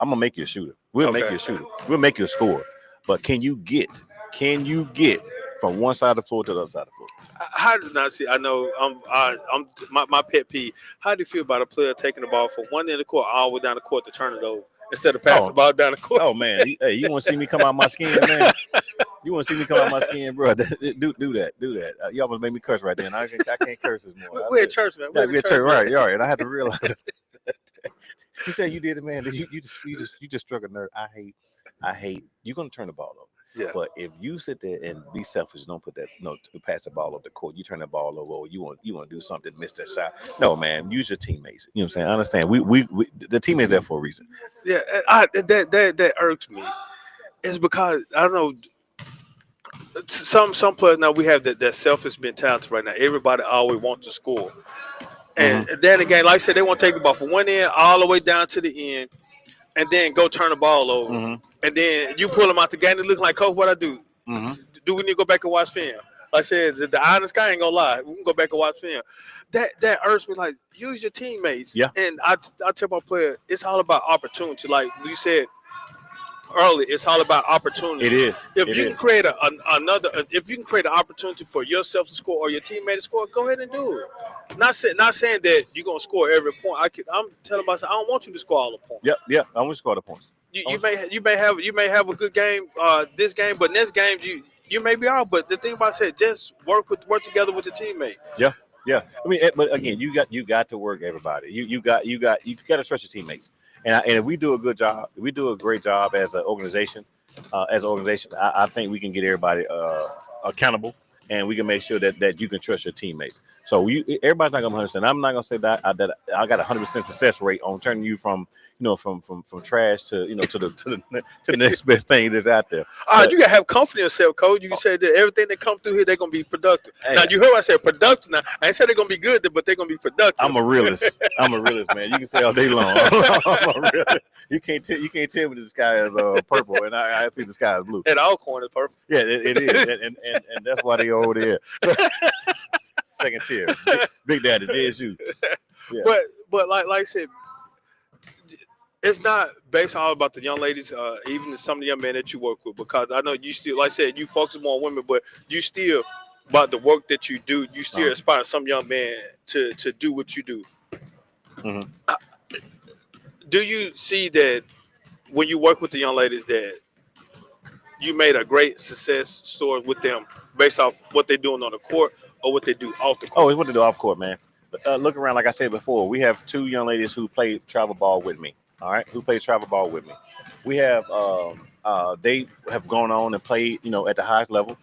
I'm gonna make you a shooter. We'll make you a shooter. We'll make you a scorer. But can you get from one side of the floor to the other side of the floor? How do not see? I know I'm my pet peeve. How do you feel about a player taking the ball from one end of the court all the way down the court to turn it over instead of passing the ball down the court? Oh man, you want to see me come out my skin, man? You want to see me come out my skin, bro? Do that. You almost made me curse right then. I can't curse this more. We're at church, man. We're at church, right? All right. And I had to realize it. You said you did it, man. You just struck a nerve. I hate. You're gonna turn the ball over. Yeah. But if you sit there and be selfish, don't put that to pass the ball over the court. You turn the ball over, or you want to do something, miss that shot. No, man. Use your teammates. You know what I'm saying? I understand. We the teammates there for a reason. Yeah, that irks me. It's because I know some players now we have that selfish mentality right now. Everybody always wants to score. And then again, like I said, they want to take the ball from one end all the way down to the end, and then go turn the ball over. And then you pull them out the game. They look like, Coach, what I do? Do we need to go back and watch film? Like I said, the honest guy ain't gonna lie. We can go back and watch film. That irks me. Like, use your teammates. Yeah. And I tell my player, it's all about opportunity. Like you said early, it's all about opportunity. It is. If you can create if you can create an opportunity for yourself to score or your teammate to score, go ahead and do it. Not saying that you're gonna score every point. I'm telling myself I don't want you to score all the points. Yeah. I want to score the points. You may have a good game this game, but next game you may be out. But the thing about said, just work together with your teammate. Yeah. I mean, but again, you got to work everybody. You got to trust your teammates. And if we do a good job, we do a great job as an organization. I think we can get everybody accountable, and we can make sure that you can trust your teammates. So everybody's not gonna understand. I'm not gonna say that I got 100% success rate on turning you from trash to to the next best thing that's out there. You gotta have confidence in yourself, Coach. You can say that everything that come through here, they're gonna be productive. Hey, now you heard what I said productive. Now I ain't said they're gonna be good, but they're gonna be productive. I'm a realist, man. You can say all day long. I'm a realist. You can't tell me the sky is purple and I see the sky is blue. And all corn is purple. Yeah, it is, and that's why they over there. Second tier, Big Daddy, JSU. Yeah. But like I said, it's not based all about the young ladies, even some of the young men that you work with, because I know you still, like I said, you focus more on women, but you still, about the work that you do, you still inspire some young men to do what you do. Do you see that when you work with the young ladies that you made a great success story with them based off what they're doing on the court or what they do off the court? Oh, it's what they do off court, man. Look around, like I said before, we have 2 young ladies who play travel ball with me. All right, who play travel ball with me. We have they have gone on and played, at the highest level.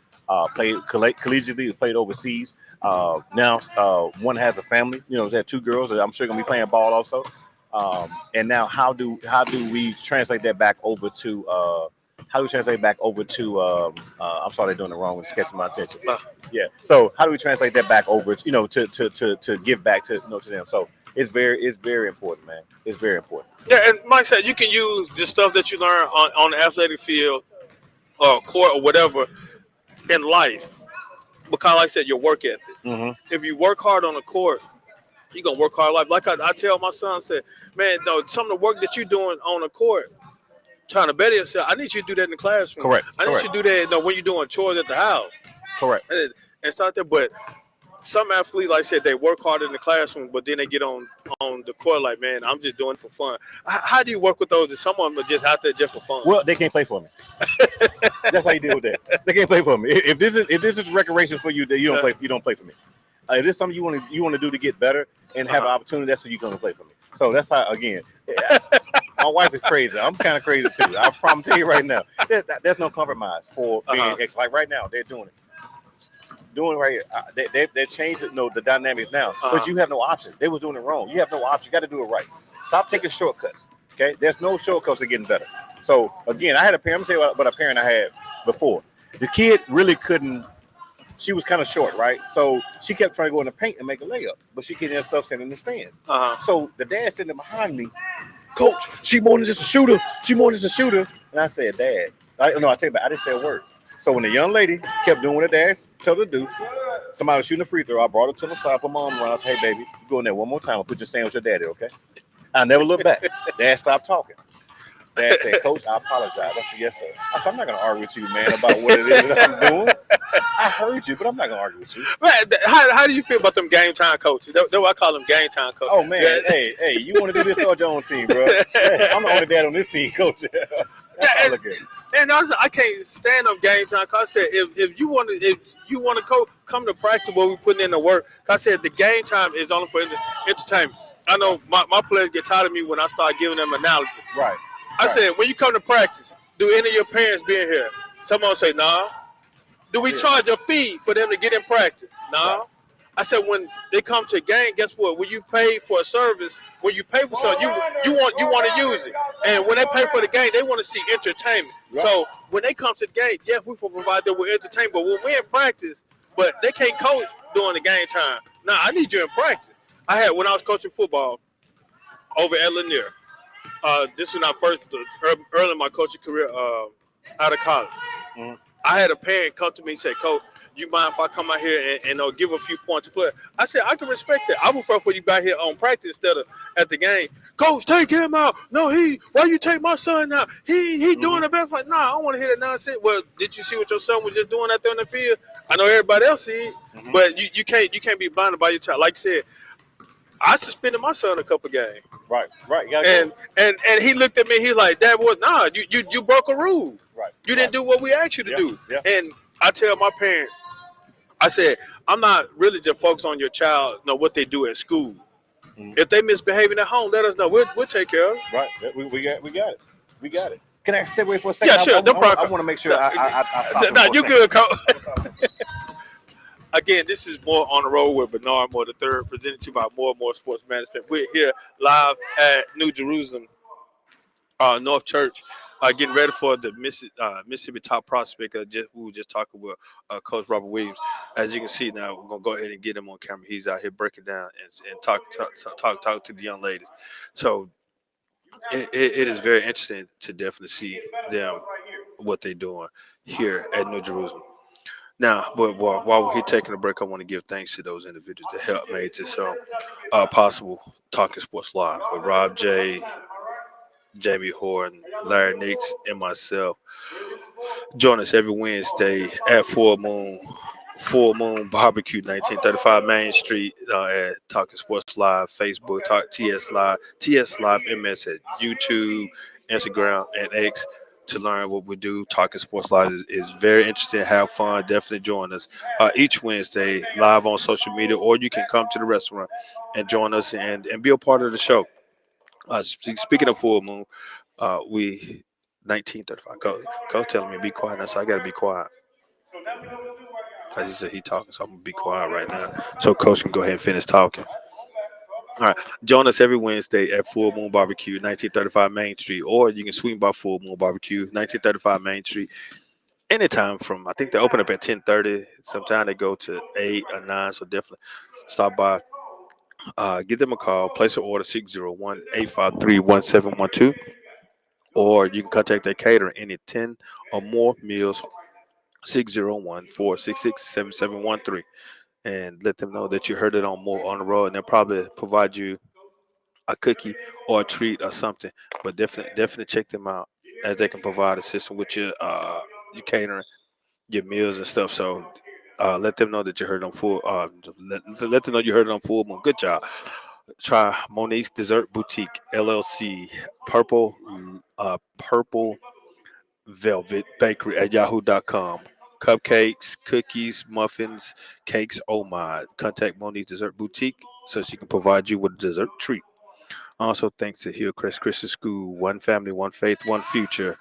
Played collegiately, played overseas. Now one has a family. They have 2 girls that I'm sure gonna be playing ball also. And now how do we translate that back over to I'm sorry, they're doing it wrong. It's catching my attention. Yeah. So how do we translate that back over to give back to them? So it's very important, man. It's very important. Yeah, and Mike said you can use the stuff that you learn on the athletic field or court or whatever in life because, like I said, your work ethic. Hmm. If you work hard on the court, you're gonna work hard in life. Like I tell my son, I said, man, no, some of the work that you're doing on the court, trying to better yourself, I need you to do that in the classroom. Correct. I need you Correct. to do that, when you're doing chores at the house Correct. and start there. But some athletes, like I said, they work hard in the classroom, but then they get on the court like, man, I'm just doing it for fun. How do you work with those? And some of them are just out there just for fun. Well, they can't play for me. That's how you deal with that. They can't play for me. If this is recreation for you, then you don't play. You don't play for me. If this is something you want to do to get better and have an opportunity, that's what you're gonna play for me. So that's how. Again, my wife is crazy. I'm kind of crazy too. I'm tell you right now. There's no compromise for being ex. Like right now, they're doing it. Doing right here. They're changing the dynamics now. But you have no option. They was doing it wrong. You have no option. You got to do it right. Stop taking shortcuts. Okay, there's no shortcuts to getting better. So again, I had a parent. I'm gonna tell you what a parent I had before. The kid really couldn't. She was kind of short, right? So she kept trying to go in the paint and make a layup, but she couldn't have stuff sitting in the stands. So the dad sitting behind me, Coach, she more than just a shooter. She more than just a shooter. And I said, Dad, I tell you, I didn't say a word. So when the young lady kept doing what her dad told her to do, somebody was shooting a free throw. I brought her to the side, put my arm around. I said, hey, baby, you go in there one more time and put your sandwich with your daddy, okay? I never looked back. Dad stopped talking. Dad said, Coach, I apologize. I said, yes, sir. I said, I'm not going to argue with you, man, about what it is that I'm doing. I heard you, but I'm not going to argue with you. Man, how do you feel about them game time coaches? That's what I call them game time coaches. Oh, man. Yeah. Hey, you want to do this, start your own team, bro. Hey, I'm the only dad on this team, Coach. And I can't stand up game time. Cause I said if you want to come to practice where we putting in the work. Cause I said the game time is only for entertainment. I know my players get tired of me when I start giving them analysis. Right. I said when you come to practice, do any of your parents being here? Someone say nah. Do we charge a fee for them to get in practice? Nah. Right. I said when they come to a game, guess what? When you pay for a service, when you pay for something, you want to use it. And when they pay for the game, they want to see entertainment. Right. So when they come to the game, yes, we will provide them with entertainment. But when we're in practice, but they can't coach during the game time. Nah, I need you in practice. When I was coaching football over at Lanier. This is not early in my coaching career out of college. Mm-hmm. I had a parent come to me and say, Coach, you mind if I come out here and give a few points to play? I said, I can respect that. I would prefer for you back here on practice instead of at the game. Coach, take him out. No, why you take my son out? He doing the best. Like, nah, I don't want to hear that nonsense. Well, did you see what your son was just doing out there on the field? I know everybody else see it, but you can't be blinded by your child. Like I said, I suspended my son a couple games. Right. And he looked at me. He was like, Dad, what? Nah, you broke a rule. Right. You didn't do what we asked you to do. Yeah. And I tell my parents, I said, I'm not really just focused on your child, what they do at school. Mm-hmm. If they misbehaving at home, let us know. We'll take care of it. Right. We got it. We got it. Can I step away for a second? Yeah, sure. No problem. I want to make sure I stop. No, you good, Coach. Again, this is More on the Road with Bernard Moore III, presented to you by More and More Sports Management. We're here live at New Jerusalem North Church, getting ready for the Mississippi Top Prospect. We were just talking with Coach Robert Williams. As you can see now, we're gonna go ahead and get him on camera. He's out here breaking down and talk to the young ladies. So it is very interesting to definitely see them what they're doing here at New Jerusalem. Now, but while we're here taking a break, I want to give thanks to those individuals that helped make this possible. Talking Sports Live with Rob J, Jamie Horton, Larry Nix, and myself. Join us every Wednesday at Full Moon Barbecue, 1935 Main Street at Talking Sports Live, Facebook, TS Live MS at YouTube, Instagram, and X. To learn what we do. Talking Sports Live is very interesting. Have fun. Definitely join us each Wednesday live on social media, or you can come to the restaurant and join us and be a part of the show. Speaking of Full Moon, we 1935. Coach telling me be quiet now, so I got to be quiet. Because he said he talking, so I'm going to be quiet right now. So Coach can go ahead and finish talking. All right. Join us every Wednesday at Full Moon Barbecue, 1935 Main Street, or you can swing by Full Moon Barbecue, 1935 Main Street, anytime from, I think they open up at 10:30. Sometimes they go to 8 or 9, so definitely stop by Give them a call. Place an order 601-853-1712, or you can contact their caterer any 10 or more meals 601-466-7713, and let them know that you heard it on More on the Road, and they'll probably provide you a cookie or a treat or something. But definitely check them out, as they can provide assistance with your catering, your meals and stuff. So let them know that you heard it on full. Let them know you heard it on Full Moon. Good job. Try Monique's Dessert Boutique LLC. Purple Velvet Bakery at yahoo.com. Cupcakes, cookies, muffins, cakes. Oh my. Contact Monique's Dessert Boutique so she can provide you with a dessert treat. Also, thanks to Hillcrest Christian School, one family, one faith, one future.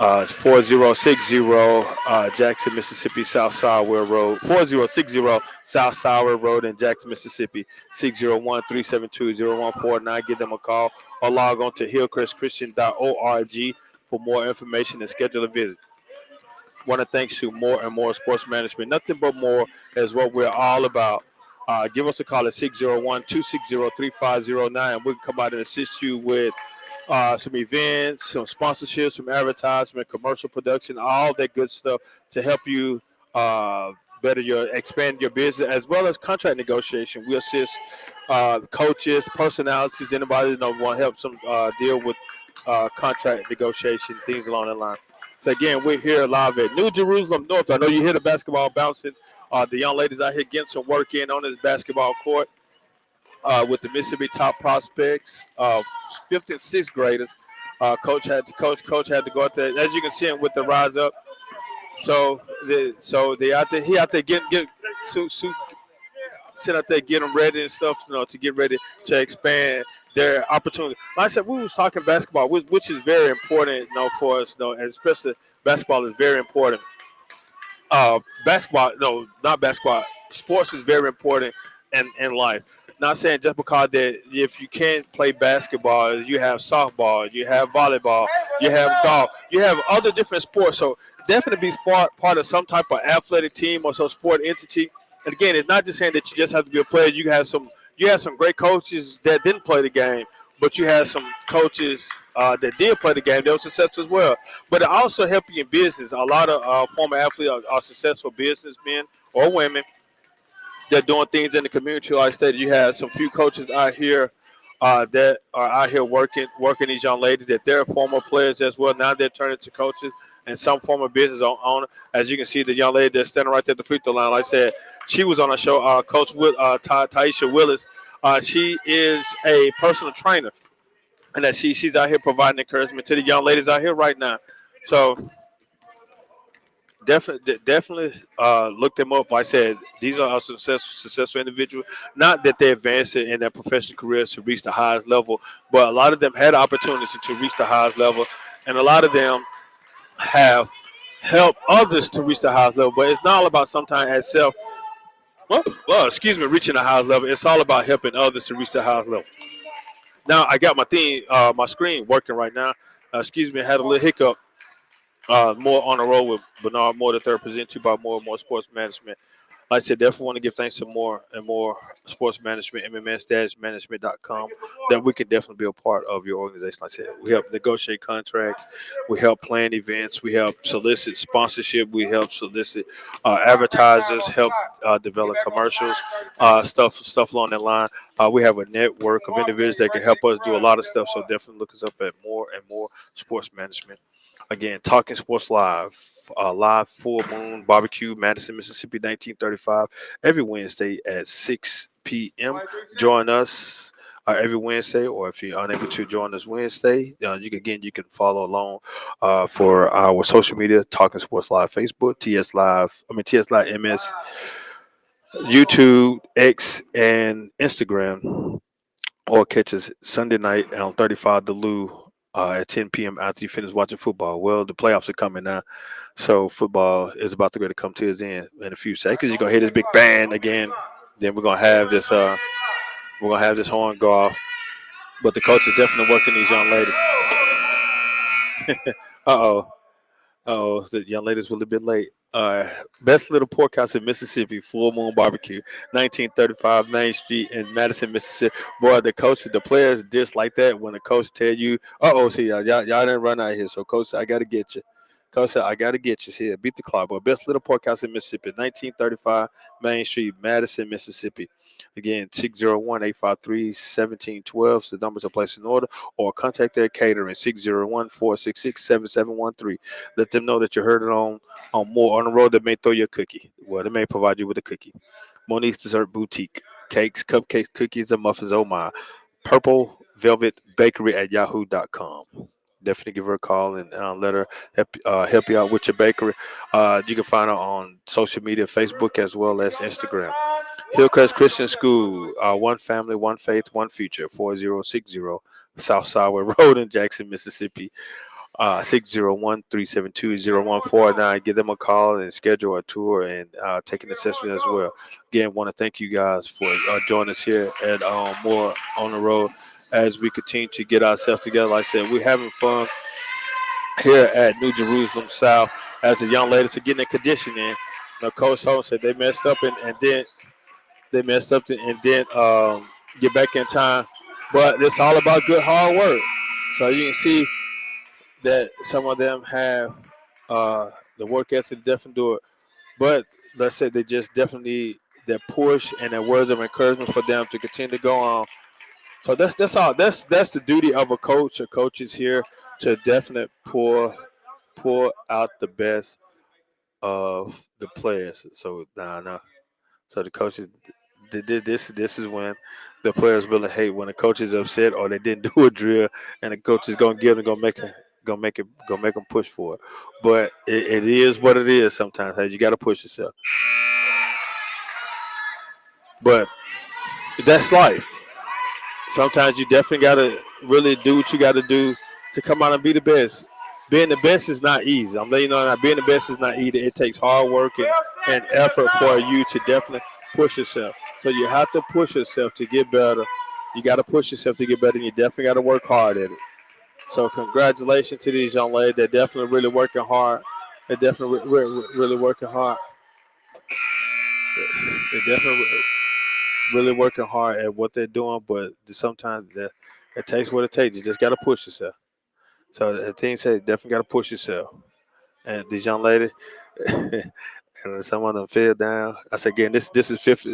It's 4060 Jackson, Mississippi, South Sour Road. 4060 South Sour Road in Jackson, Mississippi. 601-372-0149. Give them a call or log on to hillcrestchristian.org for more information and schedule a visit. Want to thanks to More and More Sports Management. Nothing but more is what we're all about. Give us a call at 601-260-3509. We can come out and assist you with some events, some sponsorships, some advertisement, commercial production, all that good stuff to help you expand your business, as well as contract negotiation. We assist coaches, personalities, anybody that want to help some deal with contract negotiation, things along that line. So again, we're here live at New Jerusalem North. I know you hear the basketball bouncing. The young ladies out here getting some work in on this basketball court with the Mississippi top prospects, fifth and sixth graders. Coach had to go out there, as you can see him with the rise up. So they out there. He out there getting sit out there, get them ready and stuff, to get ready to expand their opportunity. Like I said, we was talking basketball, which is very important, for us, and especially basketball is very important. Basketball, no, not basketball. Sports is very important in life. Not saying just because that if you can't play basketball, you have softball, you have volleyball, you have golf, you have other different sports. So definitely be part of some type of athletic team or some sport entity. And again, it's not just saying that you just have to be a player. You have some great coaches that didn't play the game, but you had some coaches that did play the game that were successful as well. But it also helps you in business. A lot of former athletes are successful businessmen or women. They're doing things in the community. Like I said, you have some few coaches out here that are out here working these young ladies that they're former players as well. Now they're turning to coaches and some former business owner. As you can see, the young lady that's standing right there at the free throw line, like I said, she was on a show, Coach Taisha Willis. She is a personal trainer, and that she's out here providing encouragement to the young ladies out here right now. So definitely look them up. Like I said, these are successful individuals. Not that they advanced in their professional careers to reach the highest level, but a lot of them had opportunities to reach the highest level, and a lot of them have helped others to reach the highest level. But it's not all about sometimes as self. Reaching the highest level. It's all about helping others to reach the highest level. Now I got my screen working right now. I had a little hiccup. More on the road with Bernard Moore III, presented to you by More and More Sports Management. Like I said, definitely want to give thanks to More and More Sports Management, MMS-management.com, that we can definitely be a part of your organization. Like I said, we help negotiate contracts, we help plan events, we help solicit sponsorship, we help solicit advertisers, help develop commercials, stuff along that line. We have a network of individuals that can help us do a lot of stuff, so definitely look us up at More and More Sports Management. Again, Talking Sports Live, live Full Moon Barbecue, Madison, Mississippi, 1935, every Wednesday at 6 p.m. Join us every Wednesday, or if you're unable to join us Wednesday, you can follow along for our social media, Talking Sports Live, Facebook, TS Live MS, YouTube, X, and Instagram, or catch us Sunday night on 35 Delu. At 10 p.m. after you finish watching football. Well, the playoffs are coming now, so football is about to come to its end in a few seconds. You're gonna hear this big bang again. Then we're gonna have this horn go off. But the coach is definitely working these young ladies. Oh, the young lady's a little bit late. Best Little Porkhouse in Mississippi, Full Moon Barbecue, 1935 Main Street in Madison, Mississippi. Boy, the coaches, the players dislike that when the coach tell you, see, y'all didn't run out here. So, coach, I got to get you. Coach said, I got to get you. Here, beat the clock. But Best Little Porkhouse in Mississippi, 1935 Main Street, Madison, Mississippi. Again, 601-853-1712 is the number to place an order, or contact their catering, 601-466-7713. Let them know that you heard it on More on the Road. That may throw you a cookie. Well, they may provide you with a cookie. Monique's Dessert Boutique. Cakes, cupcakes, cookies, and muffins. Oh my. Purple Velvet Bakery at yahoo.com. Definitely give her a call and let her help you out with your bakery. You can find her on social media, Facebook as well as Instagram. Hillcrest Christian School, one family, one faith, one future, 4060 South Sawyer Road in Jackson, Mississippi. 601-372-0149. Give them a call and schedule a tour and take an assessment as well. Again, want to thank you guys for joining us here at More on the Road as we continue to get ourselves together. Like I said, we're having fun here at New Jerusalem South as the young ladies are getting their conditioning. Coach Holmes said they messed up and then they messed up and then get back in time. But it's all about good hard work. So you can see that some of them have the work ethic to definitely do it. But let's say they just definitely need that push and that words of encouragement for them to continue to go on. So that's all. That's the duty of a coach. A coach is here to definitely pull out the best of the players. So nah. So the coaches this is when the players really hate when the coach is upset or they didn't do a drill and the coach is gonna give them gonna make them push for it. But it is what it is sometimes. Hey, you gotta push yourself. But that's life. Sometimes you definitely gotta really do what you gotta do to come out and be the best. Being the best is not easy. I'm letting you know that being the best is not easy. It takes hard work and effort for you to definitely push yourself. So you have to push yourself to get better. You got to push yourself to get better, and you definitely got to work hard at it. So congratulations to these young ladies. They're definitely really working hard. They're definitely really working hard. They're definitely really working hard at what they're doing, but sometimes it takes what it takes. You just got to push yourself. So the thing said, definitely got to push yourself. And these young ladies, and some of them fell down. I said again, this is fifth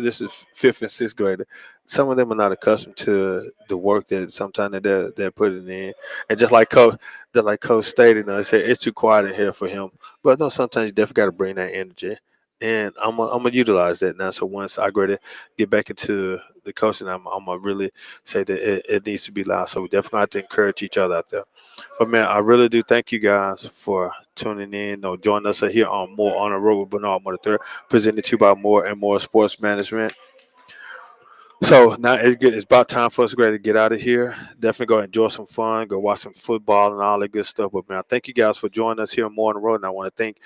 and sixth grader. Some of them are not accustomed to the work that sometimes they're putting in. And just like Coach stated, they said it's too quiet in here for him. But no, sometimes you definitely got to bring that energy. And I'm gonna utilize that now. So once I go to get back into the coaching, I'm gonna really say that it needs to be loud. So we definitely have to encourage each other out there. But man, I really do thank you guys for tuning in or joining us here on More on the Road with Bernard Moore III, presented to you by More and More Sports Management. So now it's good. It's about time for us to get out of here. Definitely go enjoy some fun, go watch some football and all that good stuff. But man, thank you guys for joining us here on More on the Road. And I want to thank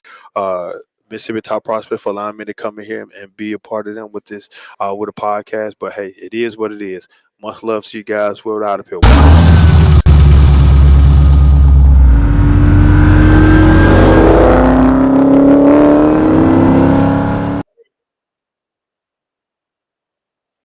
Mississippi Top Prospect for allowing me to come in here and be a part of them with this with a podcast. But hey, it is what it is. Much love to you guys. We're out of here.